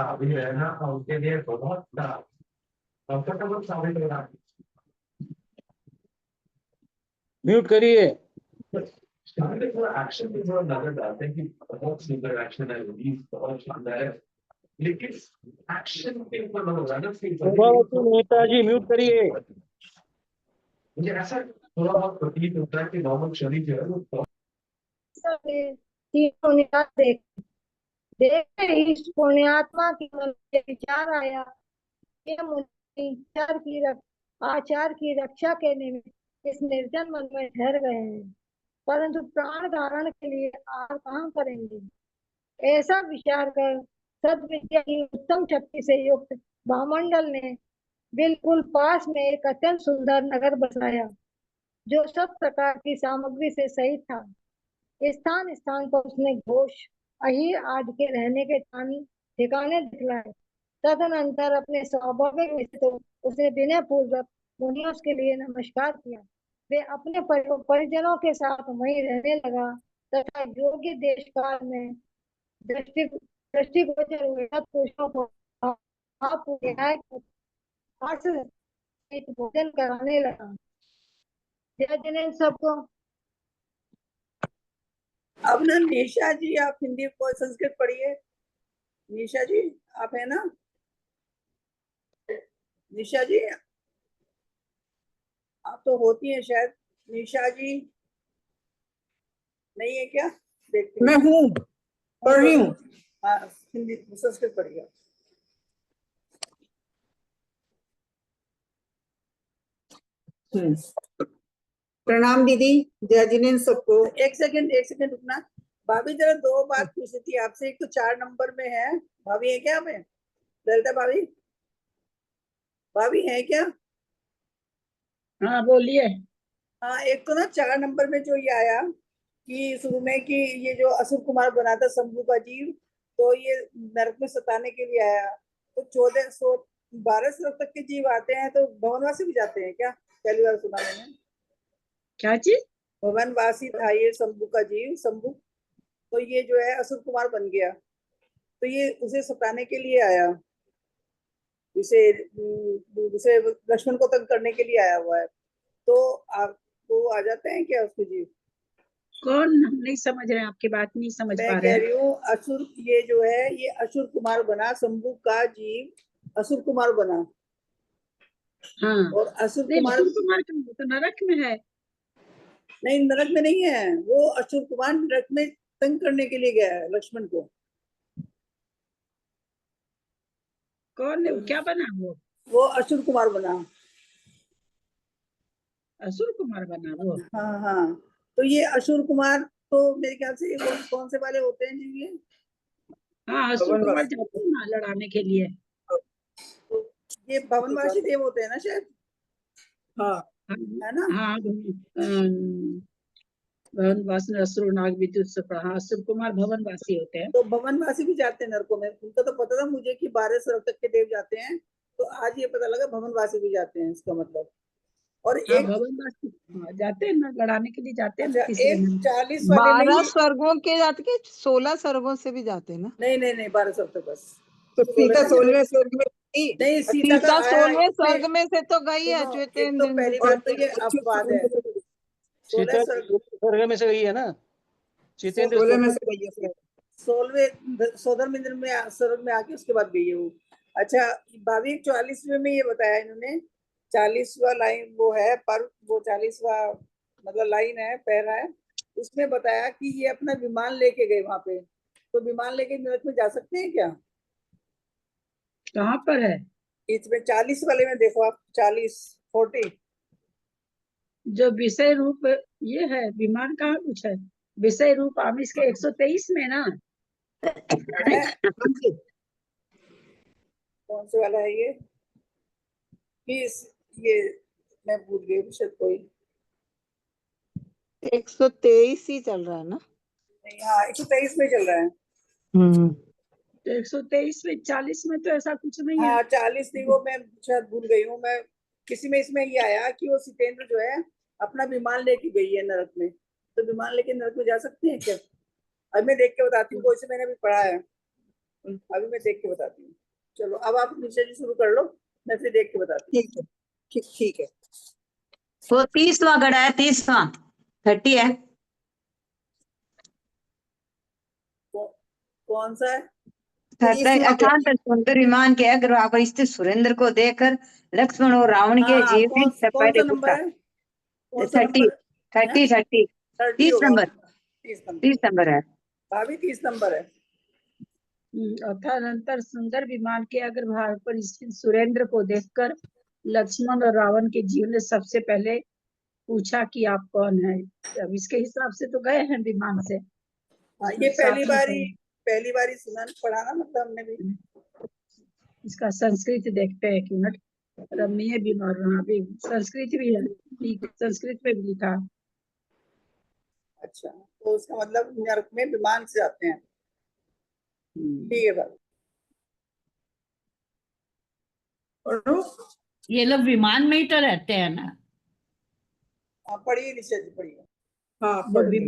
S9: अभी रहना उनके लिए बहुत कंफर्टेबल साबित हो रहा।
S6: म्यूट करिए।
S9: एक्शन भी थोड़ा नजर डालते हैं कि बहुत सुंदर एक्शन है, बहुत शानदार है, लेकिन एक्शन के ऊपर
S6: नेताजी म्यूट करिए।
S9: मुझे ऐसा थोड़ा बहुत प्रतीत होता है कि नॉर्मल शरीर जो है वो
S7: देखते ही इस पुण्यात्मा के मन में विचार आया, ये मुनि आचार की रक्षा के निमित्त इस निर्जन मन में ठहर गए हैं, परंतु प्राण धारण के लिए आहार कहाँ करेंगे। ऐसा विचार कर सद्विद्या की उत्तम शक्ति से युक्त भामंडल ने बिल्कुल पास में एक अत्यंत सुंदर नगर बसाया जो सब प्रकार की सामग्री से सहित था। स्थान स्थान पर उसने घोष अहीर आदि के रहने के ठिकाने दिखलाए। तदनंतर अपने स्वाभाविक में से तो उसने विनय पूर्वक मुनियों के लिए नमस्कार किया। वे अपने परिजनों के साथ वहीं रहने लगा तथा योग्य देश काल में दृष्टिगोचर हुए पुरुषों को भोजन कराने लगा। जय जिनेंद्र सबको।
S5: अब ना निशा जी, आप हिंदी को संस्कृत पढ़िए। निशा जी, आप है ना? निशा जी, आप तो होती हैं शायद। निशा जी नहीं है क्या? देखते
S4: मैं हूँ, पढ़ रही हूँ।
S5: हाँ, हिंदी संस्कृत पढ़िए।
S4: प्रणाम दीदी, जय जिनेंद्र सबको।
S5: एक सेकंड रुकना। भाभी जरा दो बात पूछी थी आपसे। एक तो 4 नंबर में है, भाभी है क्या? में ललिता भाभी, भाभी है क्या?
S1: हाँ बोलिए।
S5: हाँ, एक तो ना 4 नंबर में जो ये आया कि शुरू में कि ये जो असुर कुमार बना था शंभू का जीव, तो ये नरक में सताने के लिए आया। तो 12 श्लोक तक के जीव आते हैं, तो भवनवासी भी जाते हैं क्या? पहली बार सुना मैंने।
S1: क्या चीज?
S5: भवनवासी था ये शंभू का जीव, शंभू। तो ये जो है असुर कुमार बन गया, तो ये उसे सताने के लिए आया। उसे लक्ष्मण को तंग करने के लिए आया हुआ है। तो आपको आ जाते हैं क्या उसके जीव?
S1: कौन? हम नहीं समझ रहे हैं, आपकी बात नहीं समझ
S5: मैं
S1: पा
S5: कह
S1: रहे
S5: रही हूँ असुर, ये जो है ये असुर कुमार बना, शंभू का जीव असुर कुमार बना।
S1: हाँ,
S5: और असुर
S1: नहीं
S5: कुमार
S1: असुर कुमार तो नरक में है।
S5: नहीं, नरक में नहीं है वो। असुर कुमार नरक में तंग करने के लिए गया है लक्ष्मण को।
S1: कौन है? क्या बना
S5: वो असुर कुमार बना।
S1: असुर कुमार बना वो?
S5: हाँ हाँ, तो ये असुर कुमार तो मेरे ख्याल से वो कौन से वाले होते हैं जी? ये
S1: हाँ, असुर कुमार जाते हैं ना लड़ाने के लिए।
S5: तो ये भवनवासी देव होते हैं ना शायद।
S4: हाँ
S5: है ना?
S1: हाँ भवनवासी असुर नाग विद्युत सुप्रा। हाँ, असुर कुमार भवनवासी होते हैं।
S5: तो भवनवासी भी जाते हैं नरकों में। उनका तो पता था मुझे कि 12 स्वर्ग तक के देव जाते हैं, तो आज ये पता लगा भवनवासी भी जाते हैं, इसका मतलब। और
S1: हाँ,
S5: एक,
S1: भवनवासी जाते हैं ना लड़ाने के लिए, जाते हैं ना
S5: अच्छा,
S1: तीसरे
S5: एक
S1: नंबर।
S5: 40 वाले में
S4: 12
S5: ही।
S4: स्वर्गों के जाते के 16 स्वर्गों से भी जाते हैं ना।
S5: नहीं, 12 स्वर्ग तक बस।
S4: तो
S5: 16
S4: सीता
S5: से
S4: 16वें स्वर्ग में थी।
S5: नहीं, सीता का
S4: सीता
S5: आया
S4: 16वें
S5: इसमें।
S4: स्वर्ग में से तो गई है
S5: सुनो, एक तो
S4: च्वेतेंद्र
S5: पहली
S4: से।
S5: बात तो ये अपवाद है। 16
S6: सीता
S5: स्वर्ग,
S6: स्वर्ग में से गई है ना, जितेंद्र
S4: 16 में
S6: स्वर्ग।
S4: से गई है।
S5: 16वें सोदर में स्वर्ग में आके उसके बाद गई है वो। अच्छा, भाभी 44वें में ये बताया इन्होंने। 40वां लाइन वो है, पर वो 40वां मतलब लाइन है, पैरा है। उसमें बताया कि ये अपना विमान लेके गए वहां पे। तो विमान लेके नरक में जा सकते हैं क्या?
S1: कहाँ पर है?
S5: इसमें 40 वाले में देखो आप, 40
S1: जो विषय रूप ये है, विमान कहाँ कुछ है? विषय रूप आमिष के 123 में ना।
S5: है। कौन से वाला है ये? ये मैं भूल गई शायद कोई।
S4: 123 ही चल रहा है ना।
S5: नहीं, हाँ 123 में चल रहा है।
S1: 123 में, 40 में तो ऐसा कुछ नहीं है।
S5: हाँ 40 नहीं, वो मैं शायद भूल गई हूँ मैं। किसी में इसमें ये आया कि वो सितेंद्र जो है अपना विमान लेके गई है नरक में। तो विमान लेके नरक में जा सकते हैं क्या? अभी मैं देख के बताती हूँ, वैसे मैंने अभी पढ़ा है। अभी मैं देख के बताती हूँ। चलो अब आप निशा जी शुरू कर लो, मैं फिर देख के बताती हूँ।
S4: ठीक है, ठीक है।
S3: वो 30वां गड़ा है, 30वां 30 है।
S5: कौन सा है?
S3: 58 सुंदर विमान के अग्रभाग स्थित सुरेंद्र को देखकर लक्ष्मण और रावण
S5: हाँ
S3: के
S5: हाँ,
S3: जीव ने
S5: कौन
S3: पहले
S5: सा नंबर
S3: पूछा।
S5: है? कौन सा
S3: 30
S5: नंबर?
S3: 30 30
S5: 30
S3: 30
S5: होगा।
S3: नंबर
S5: 30 नंबर
S3: 30 नंबर है।
S5: भाभी 30 नंबर है।
S1: अर्थानंतर सुंदर विमान के अग्रभाग पर स्थित सुरेंद्र को देखकर लक्ष्मण और रावण के जीव ने सबसे पहले पूछा कि आप कौन है। अब इसके हिसाब से तो गए हैं विमान से।
S5: हाँ, ये
S1: साथ में
S5: पहली बारी सुना पढ़ा ना, मतलब हमने भी।
S1: इसका संस्कृत देखते हैं, एक मिनट। रमणीय विमान, हाँ भी संस्कृत भी है, ठीक, संस्कृत में भी लिखा।
S5: अच्छा, तो उसका मतलब नरक में विमान से जाते हैं। ठीक है बाबा। पढ़ो।
S10: ये लोग विमान में ही तो रहते हैं ना।
S5: हाँ पढ़िए निशा जी, पढ़िए। हाँ
S1: वो
S5: पढ़िए।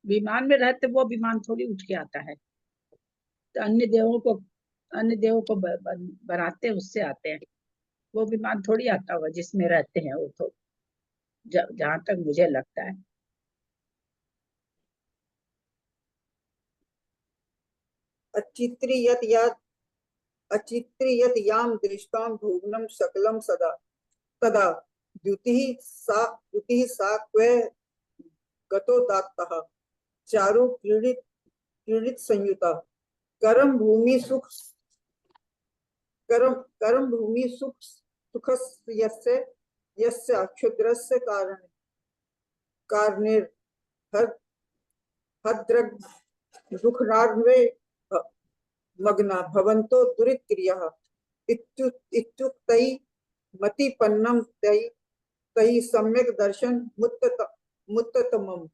S1: विमान में रहते, वो विमान थोड़ी उठ के आता है। तो अन्य देवों को बनाते हैं, उससे आते हैं। वो विमान थोड़ी आता होगा जिसमें रहते हैं वो तो, जहां तक मुझे लगता है।
S5: अचित्रियत याम दृष्टां भुवनं सकलं सदा तदा द्युतिः सा क्वे गतो दात्तः चारु क्रीडित संयुता करम भूमि सुखस्य यस्य क्षुद्रस्य कारणेर हद्रग दुःखनार्वे मग्ना भवन्तो दुरितक्रियः इत्युक्तै मतिपन्नं तै सम्यक् दर्शन मुत्ततमम्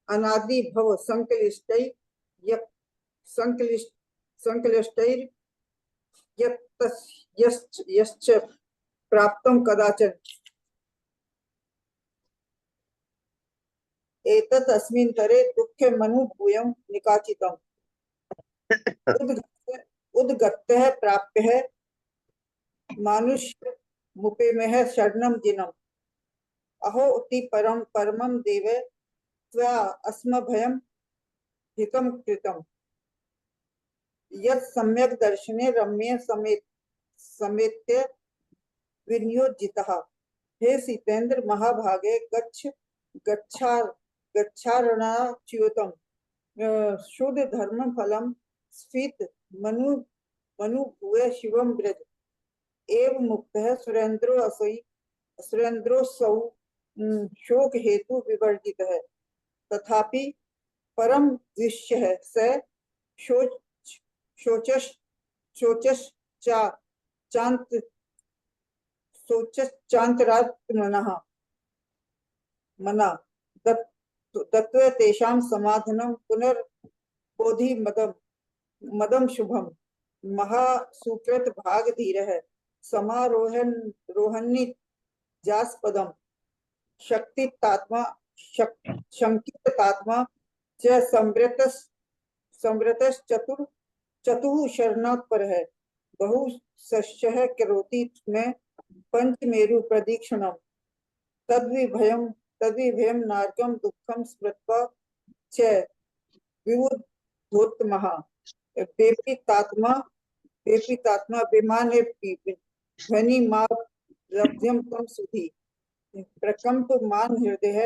S5: अनादि भव संक्लिष्टैर् यश्च प्राप्तं कदाचन एतत् अस्मिन्तरे दुःखे मनुभूयं निकाचितम् उद्गतः प्राप्यः मानुष्य मुपेमः शरणं जिनम् अहो अति परमं देवे त्वया अस्मभयं हितं कृतम् यत् सम्यक् दर्शने रम्ये समेत्य विनियोजितः हे सीतेन्द्र महाभागे गच्छारणाच्युतम् शुद्ध धर्म फलम स्फीत मनुभूय शिवम ब्रज एव मुक्तः सुरेंद्रोऽसौ शोक हेतु विवर्जितः तथापि परम दृश्यः स शोचश्चान्तरात्मनः मना दत्त्वा तेषां समाधानं पुनर्बोधि मदं शुभम महासुकृत भाग धीरः समारोहन्नि जास्पदम शंकितात्मा च चतुः शरणात्परः बहु सस्यः करोति में पंचमेरु प्रदीक्षणम् तद्विभयं नारकं दुःखं स्मृत्वा च विवुधोत्तमः वेपितात्मा विमाने ध्वनि मा लब्ध्यं तं सुधि प्रकंपमान हृदय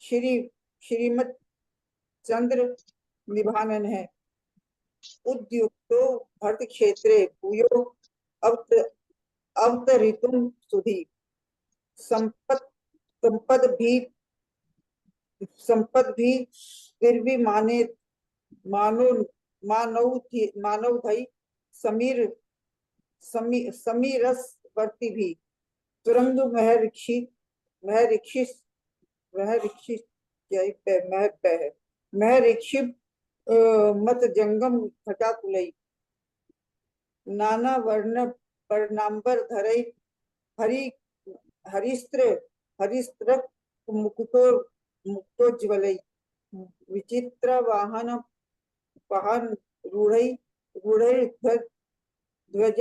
S5: श्रीमत् चंद्र निभानन है उद्युक्तो भरत क्षेत्रे भूयो अवतरितुं सुधि संपद भी निर्विमाने मानव धई समीरसवर्ती भी तुरंग महऋषि मत जंगम घटाकुलई नाना वर्णांबर धरई हरिस्त्र मुक्तोज्वलई विचित्र वाहन ध्वज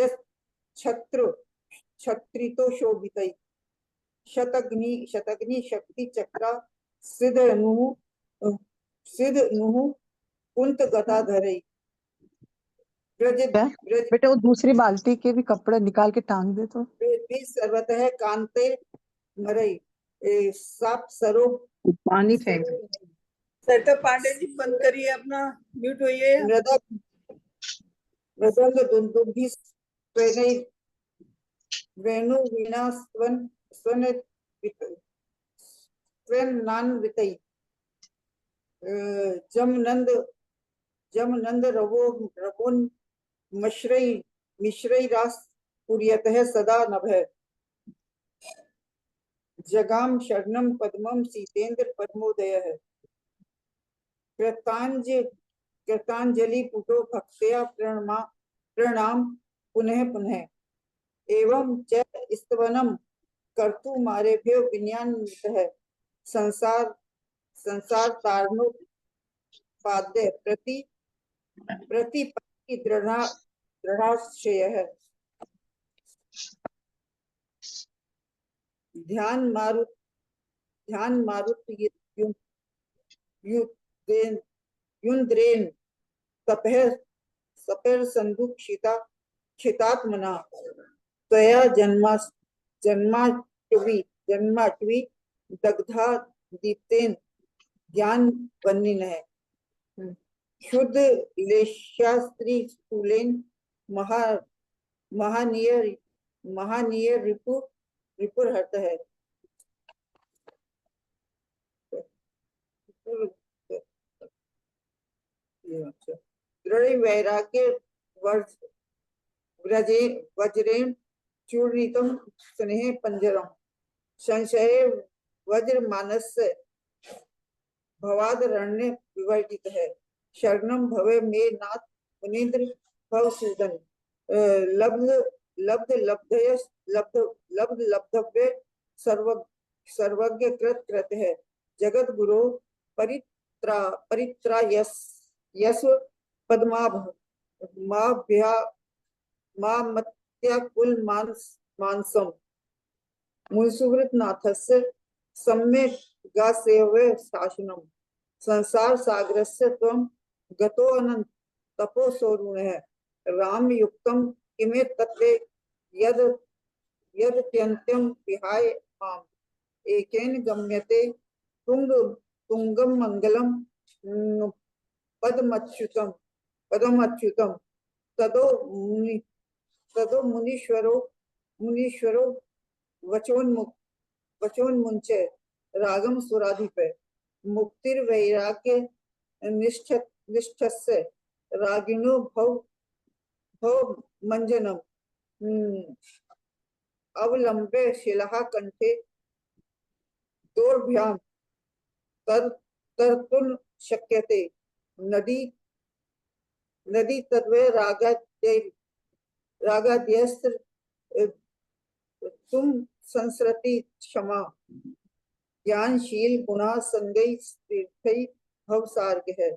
S5: छत्रितो शोभितई शतग्नि शक्ति चक्रा सिद्ध नुह कुंत गदाधरई
S4: बेटा वो दूसरी बाल्टी के भी कपड़े निकाल के टांग दे तो
S5: सर्वतः कांते मरई साप सरो
S4: पानी फेंक
S5: सरिता पांडे जी बंद करिए अपना, म्यूट होइए। मृदंग दुंदुभि स्वेनै वेणु वीणा स्वनान्वितै जमनंद रवोन मिश्रै रास पुर्यतः सदा नभः जगाम शरणम पद्मम सीतेन्द्र परमोदयः कृतांजलि पुटो भक्त्या प्रणाम पुनः पुनः एवं च स्तवनम कर्तुमारेभ्यो विज्ञानतः संसार तारणो पाद्य प्रतिपत्ति दृढ़ाश्रयः ध्यान मारुत युन्द्रेन तपः संदुक्षिता क्षितात्मना त्वया जन्माटवी दग्धा दीप्तेन ज्ञान वह्निनः शुद्ध लेशास्त्री स्थूलेन महानीय रिपुरहत है दृढ़ वैराग्य वज्रेण चूर्णितम स्नेह पंजरम संशय वज्र मानस भवादरण्य विवर्जित है शरणम भवे मे नाथ मुनीन्द्र भव सूदन लब्धव्य सर्वज्ञ कृत है जगत गुरु परित्रा यस्व पद्माभ मत्या कुल मानसम मुंसुवृत नाथस्य सम्यक गासेव्य शासनम संसार सागरस्य त्वं गतो अनंत तपो सोरुणः राम युक्तम किमे तत्ते यद्यन्त्यं विहाय माम एकेन गम्यते तुंगम मंगलम पदमच्युतम तदो मुनीश्वरो वचोन्मुंचे रागम सुराधिपे मुक्तिर्वैराग्य निष्ठस्य रागिणो भव मंजनम अवलंबे शिला कंठे दोर्भ्याम तरतुन शक्यते नदी तद्वे रागाद्यस्त्र तुम संसरति क्षमा ज्ञानशील गुणा संगई तीर्थई भवसार्ग है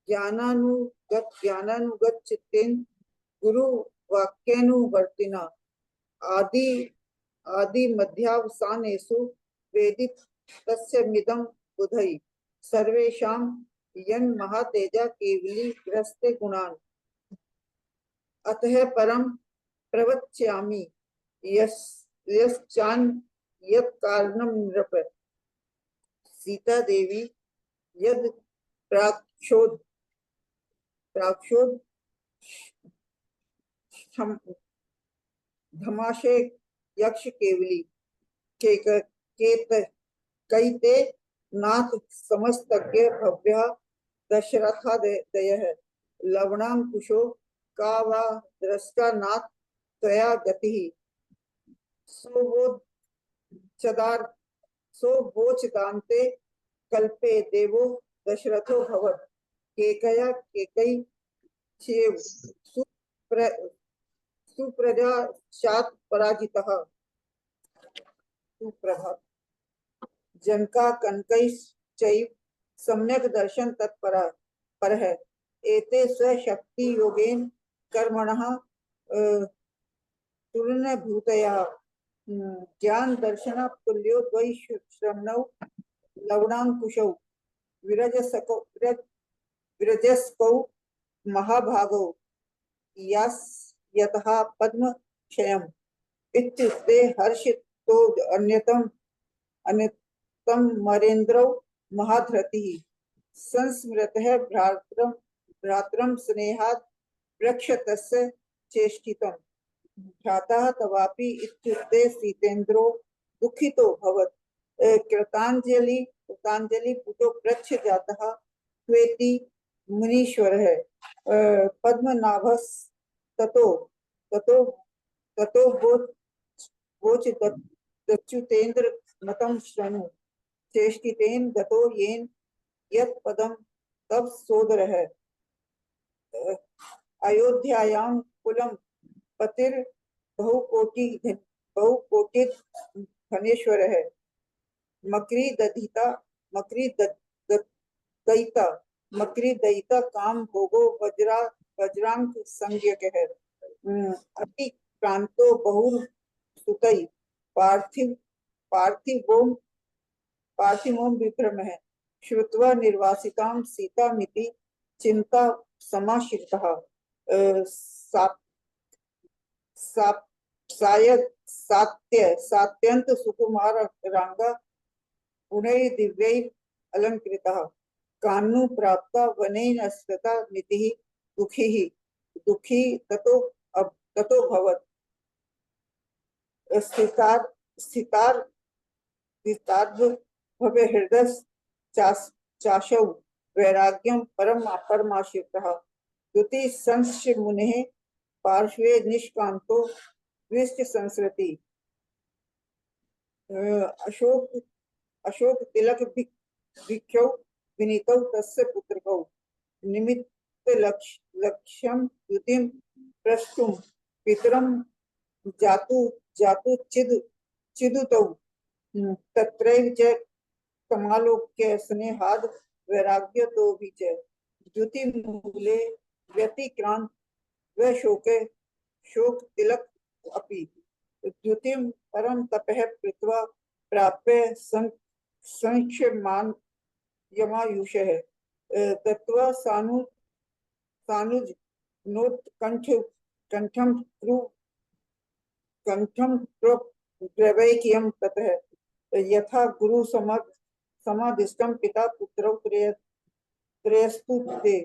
S5: ज्ञानानुगत चित्तेन गुरु वाक्यानुवर्तिना आदि मध्यावसानेषु वेदित तस्य मिदं बुधई सर्वेषां यन् महातेजा केवली ग्रस्ते गुणान् अतः परम प्रवक्ष्यामि यश्चान यत् कारणं नृप सीता देवी यद प्राक्षोद धमाशे यक्ष केवली कैते नाथ समस्तज्ञ भव्य दशरथादयः लवणांकुशो का वा दृष्टा नाथ त्वया गतिः सोवोचदान्ते कल्पे देवो दशरथो भवत् केकई सुप्रजा शात पराजितः सुप्रभात जनका कनकई चैव सम्यक दर्शन तत्परा पर है एते स्वशक्ति योगेन कर्मणः तुल्य भूतया ज्ञान दर्शन तुल्यो द्वै श्रमणौ लवणांकुशौ विरजस्कौ महाभागौ यतः पद्म क्षयम् इत्युक्ते हर्षितो अन्यतम मरेन्द्रौ महाधृतिः संस्मृतः भ्रातरं स्नेहात् प्रक्षतस्य चेष्टितम् भ्रातः तवापि इत्युक्ते सीतेन्द्रो दुःखितो भवत् कृतांजलि पुटो प्रच्छ जातः त्वेति मुनीश्वरः पद्मनाभस् ततो वोच दच्युतेन्द्र मतं शृणु चेष्टितेन गतो येन यत् पदम तब सोदरः अयोध्यायां कुलं पतिर बहुकोटि धनेश्वरः मकरी दधिता दयिता मकरी दयिता काम भोगो वज्रांक संज्ञकः अति क्रांतो बहु सुतई पार्थिवों विक्रमः श्रुत्वा निर्वासितां सीतामिति चिंता समाश्रितः सात्यंत सुकुमार रांगा गुणै दिव्यै अलंकृतः कान्नु प्राप्ता वनेन स्थिता मितिः दुखी ततो भवत् स्थितार्थ भवे हृदय चाशौ वैराग्यं परमाश्रितः द्युति संस्य मुनेः पार्श्वे निष्कांतो विष्ट संसृति अशोक तिलक भिक्षौ विनीतौ तस्य पुत्रकौ निमित्त लक्ष्यं द्युतिं प्रष्टुं पितरं जातु चिदुतौ तत्रैव च कमालोक्य स्नेहाद वैराग्यतो भी च द्युति मूले व्यतिक्रांत व शोक तिलक अपि द्युतिं परम तपः कृत्वा प्राप्य संक्षमान यमायुषः तत्वा सानुज नोट कंठम द्रवैक्यं ततः यथा गुरु समादिष्टं पिता पुत्रौ त्रयस्तु ते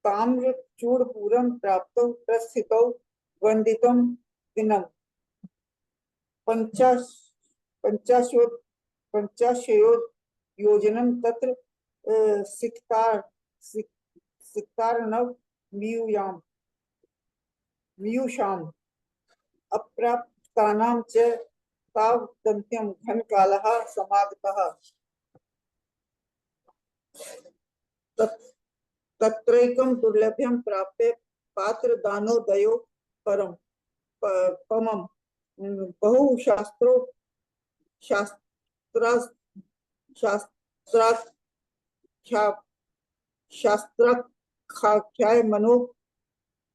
S5: ताम्र चूड़पूरं प्राप्तौ प्रस्थितौ वंदितं दिनम् पंचाशयोजनं तत्र सिक्तार्णव मियुषाम् अप्राप्तानां च तावदन्त्यं घनकालः समागतः तत्रैकं दुर्लभ्यं प्राप्य पात्रदानोदयो परमं बहु शास्त्राख्याय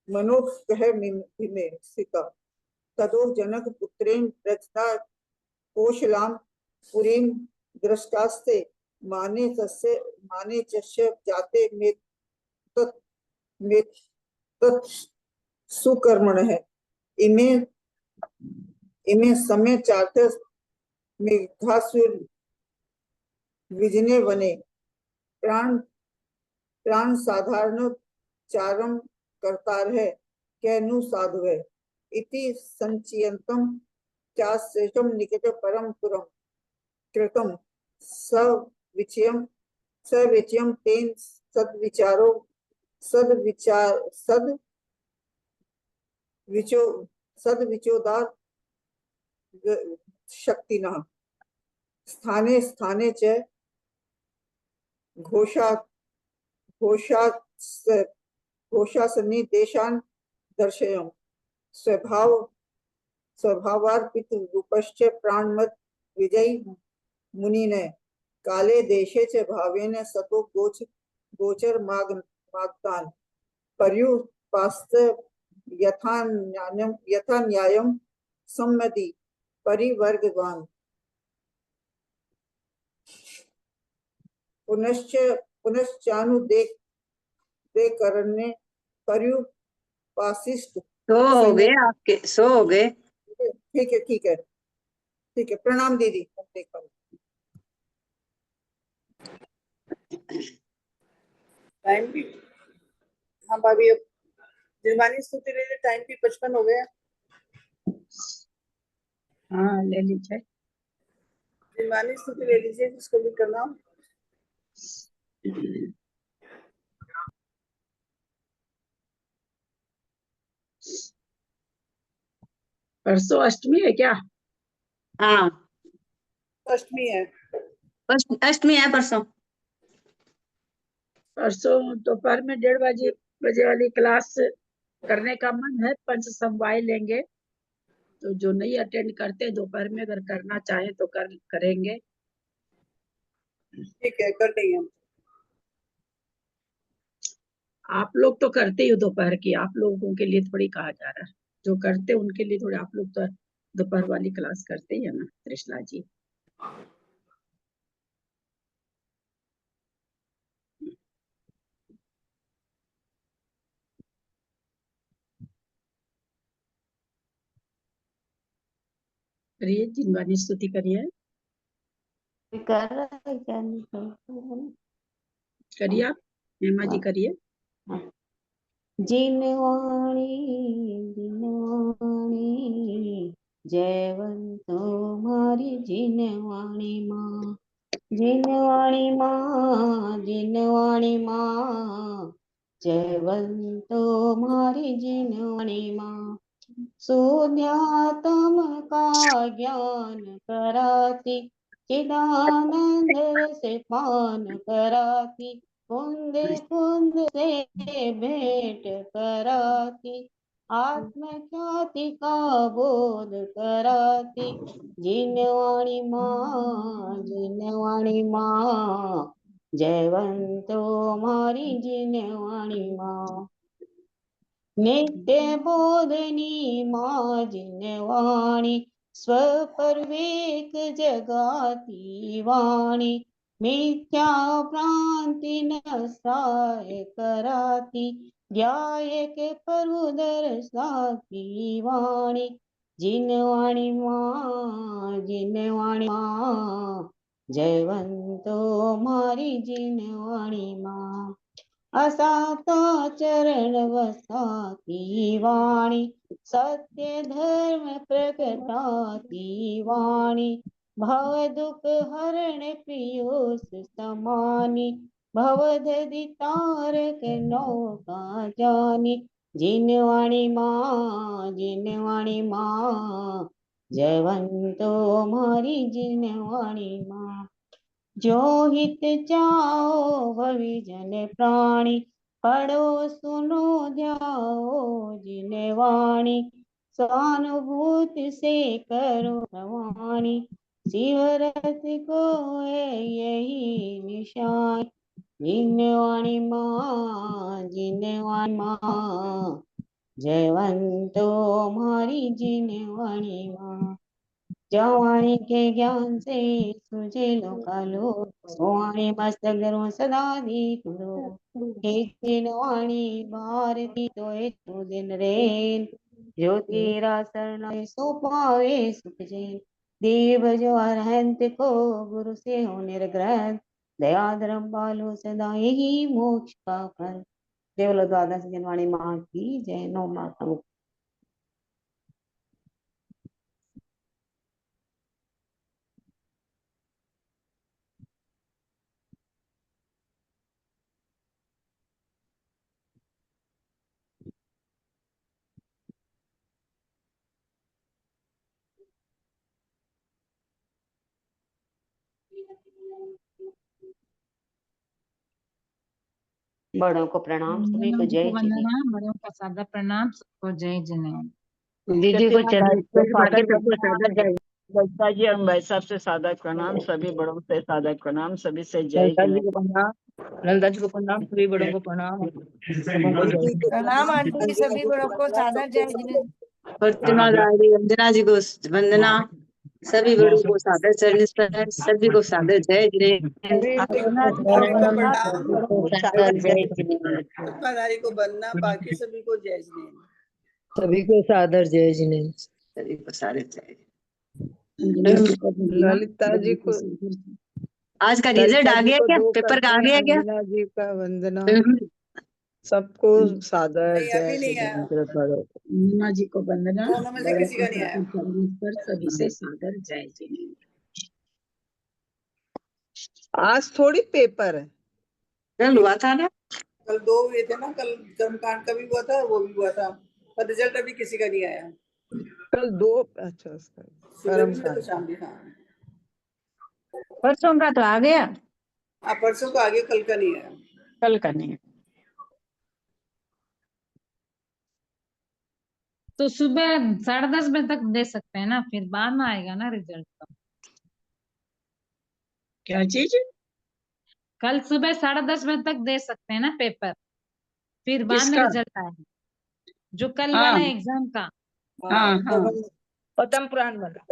S5: मनोकह मिमे स्थिता तदो जनक पुत्रेण रचिता कौशलां पुरीं दृष्टास्ते माने चस्य जाते में सुकर्मणः इमे समय चार्थ मेघासुर विजने वने प्राण साधारण चारम करतार है कैनु साधु है इति संचियंतम चाश्रेष्ठम निकट परम पुरम कृतम सविचयम तेन सद्विचोदार शक्तिनः स्थाने स्थाने च घोषासनी देशान दर्शयम् स्वभावार्पित रूपश्च प्राणमत विजयी मुनिने काले देशे च भावेन सतो गोचर मागतान पर्युपास्त यथा न्यायम सम्मति परिवर्गवान पुनश्चानुदेकरण्य पर्युपासिष्ट
S3: सो हो गए आपके, सो हो गए।
S5: ठीक है प्रणाम दीदी। टाइम भी हाँ भाभी निर्मानी स्तुति ले टाइम भी 55 हो गया।
S1: हाँ ले लीजिए।
S5: निर्मानी स्तुति ले लीजिए जिसको भी करना।
S1: परसों अष्टमी है क्या?
S3: हाँ
S5: अष्टमी है।
S3: अष्टमी है परसों।
S1: परसों दोपहर में 1:30 बजे वाली क्लास करने का मन है, पंच समवाय लेंगे, तो जो नहीं अटेंड करते दोपहर में अगर करना चाहे तो करेंगे।
S5: ठीक है, कर देंगे हम।
S1: आप लोग तो करते ही हो दोपहर की, आप लोगों के लिए थोड़ी कहा जा रहा है, जो करते उनके लिए थोड़ी, आप लोग तो दोपहर वाली क्लास करते ही है ना कृष्णा जी। करिए, जिनवानी स्तुति करिए,
S2: कर रहा है क्या नहीं कर रहा है?
S1: करिए आप हेमा जी करिए।
S2: जिनवाणी जिनवाणी जयवंतो मारी जिनवाणी माँ, जिनवाणी माँ, जिनवाणी माँ, जयवंतो मारी जिनवाणी माँ। शून्यात्म का ज्ञान कराती, चिदानंद से पान कराती, कुंद कुंद से भेंट कराती, आत्म ख्याति का बोध कराती, जिनवाणी माँ, जिनवाणी माँ, जयवंतो मारी जिनवाणी माँ। नित्य बोधनी माँ जिनवाणी, स्वपरवेक जगाती वाणी, मिथ्या भ्रांति नसाय कराती, ध्यायक प्रभु दर्शाती वाणी, जिनवाणी माँ, जिनवाणी माँ, जयवंतो मारी जिनवाणी माँ। असाता चरण वसाती वाणी, सत्य धर्म प्रगटाती वाणी, भव दुख हरण पियूष समानी, भवदधि तारक नौका जानी, जिनवाणी माँ, जिनवाणी माँ, जयवंतो मारी जिनवाणी माँ। जो हित चाओ भवि जन प्राणी, पढ़ो सुनो ध्याओ जिनवाणी, सहानुभूति से करो प्रवाणी, शिवरथ को है यही निशान, जिनवाणी माँ, जिनवाणी माँ, जयवंतो मारी जिनवाणी माँ। जवानी के ज्ञान से तुझे लोकालो, सोवाणी मस्तक धरो सदा दी तुरो, हे जिनवाणी भारती तोए तू दिन रेन, जो तेरा शरण सो पावे सुख जैन, देव जो अरहंत को गुरु से हो निर्ग्रह, दया धर्म पालो सदा यही मोक्ष का फल। केवल द्वादश जिनवाणी माँ की जय। नो माता। बड़ों को प्रणाम, सभी को जय जिनेन्द्र।
S10: वंदना, बड़ों का सादर प्रणाम, सबको जय जिनेन्द्र।
S3: दीदी को चरण
S4: बाकी
S3: सबको
S4: सबको
S3: सादर जय।
S4: ललिता जी और भाई साहब से सादर प्रणाम, सभी बड़ों से सादर प्रणाम, सभी से जय
S6: ललिता जी
S4: जिनेन्द्र।
S6: को प्रणाम, ललिता जी को प्रणाम, सभी बड़ों को प्रणाम, सबको जय।
S7: प्रणाम आंटी, सभी बड़ों को सादर जय जिनेन्द्र।
S3: प्रतिमा दादी वंदना जी को वंदना, सभी बड़ों को सादर चरण स्पर्श, सभी को सादर जय जिनेन्द्र।
S5: प्रणाम,
S3: सभी को सादर जय जिनेन्द्र।
S5: आत्माधारी को वंदना, बाकी सभी को जय जिनेन्द्र।
S8: सभी को सादर जय जिनेन्द्र।
S3: सभी को सादर जय।
S1: अंजना जी को वंदना,
S8: ललिता जी को,
S3: आज का रिजल्ट
S8: ललिता
S3: आ
S8: जी
S3: गया
S8: को
S3: क्या?
S8: दो
S3: पेपर का
S8: करते
S3: आ
S8: हैं,
S3: गया क्या?
S8: अंजना जी का वंदना, सबको सादर
S5: नहीं, अभी
S8: जय
S5: नहीं आया।
S8: जिनेन्द्र बड़ों।
S1: मीना जी को वंदना,
S5: दोनों में से
S1: बड़ों
S5: किसी
S1: को
S5: का नहीं आया।
S1: सादर चरण पर सभी से सादर जय जिनेन्द्र।
S8: आज थोड़ी पेपर है।
S3: कल हुआ था ना?
S5: कल 2 हुए थे ना, कल कर्मकांड का भी हुआ था, वो भी हुआ था, पर रिजल्ट अभी किसी का नहीं आया।
S8: कल 2, अच्छा उसका
S5: सुबह भी
S8: कर्म
S5: में तो
S8: कांड।
S5: शाम भी। हाँ,
S10: परसों का तो आ गया,
S5: परसों का आगे, कल का नहीं है।
S1: कल का नहीं है।
S10: तो सुबह 10:30 बजे तक दे सकते हैं ना, फिर बाद में आएगा ना रिजल्ट तो।
S1: क्या चीज?
S10: कल सुबह 10:30 बजे तक दे सकते हैं ना पेपर, फिर बाद में
S1: किसका?
S10: रिजल्ट आएगा, जो कल
S1: हाँ
S10: वाला एग्जाम का।
S1: हाँ हाँ
S4: पद्म पुराण वाला।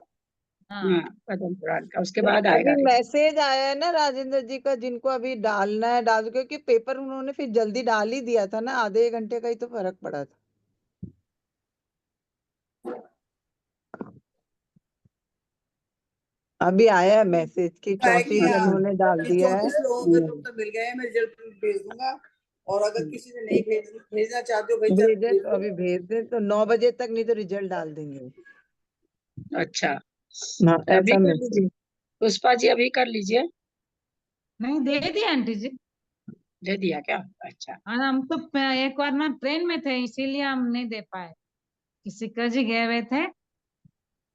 S10: हाँ
S1: हाँ, पद्म पुराण का, उसके
S4: तो
S1: बाद आएगा
S4: अभी
S1: रिजल्ट।
S4: मैसेज आया है ना राजेंद्र जी का, जिनको अभी डालना है डाल दो, क्योंकि पेपर उन्होंने फिर जल्दी डाल ही दिया था ना, आधे एक घंटे का ही तो फर्क पड़ा था। अभी आया है मैसेज कि
S5: है कि
S4: 34 जनों ने डाल दिया है।
S5: 34 लोगों के तो मिल गए हैं, मैं रिजल्ट भेज दूंगा। और अगर किसी ने नहीं भेजना चाहते हो,
S4: भेजे
S5: भेज
S4: तो अभी भेज दे, तो 9 बजे तक, नहीं तो रिजल्ट डाल देंगे।
S1: अच्छा,
S4: हाँ,
S1: तो अभी
S4: ऐसा
S1: कर
S4: मैसेज।
S1: लीजिए पुष्पा जी, अभी कर लीजिए।
S10: नहीं दे दिया आंटी जी।
S1: दे दिया क्या? अच्छा।
S10: और हम तो एक बार ना ट्रेन में थे, इसीलिए हम नहीं दे पाए, किसी का जी गए हुए थे,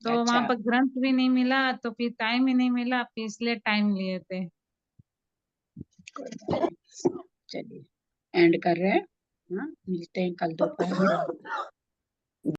S10: तो वहां
S1: अच्छा
S10: पर ग्रंथ भी नहीं मिला, तो फिर टाइम ही नहीं मिला, फिर इसलिए टाइम लिए थे।
S1: चलिए, एंड कर रहे हैं। हाँ, मिलते हैं कल दोपहर में।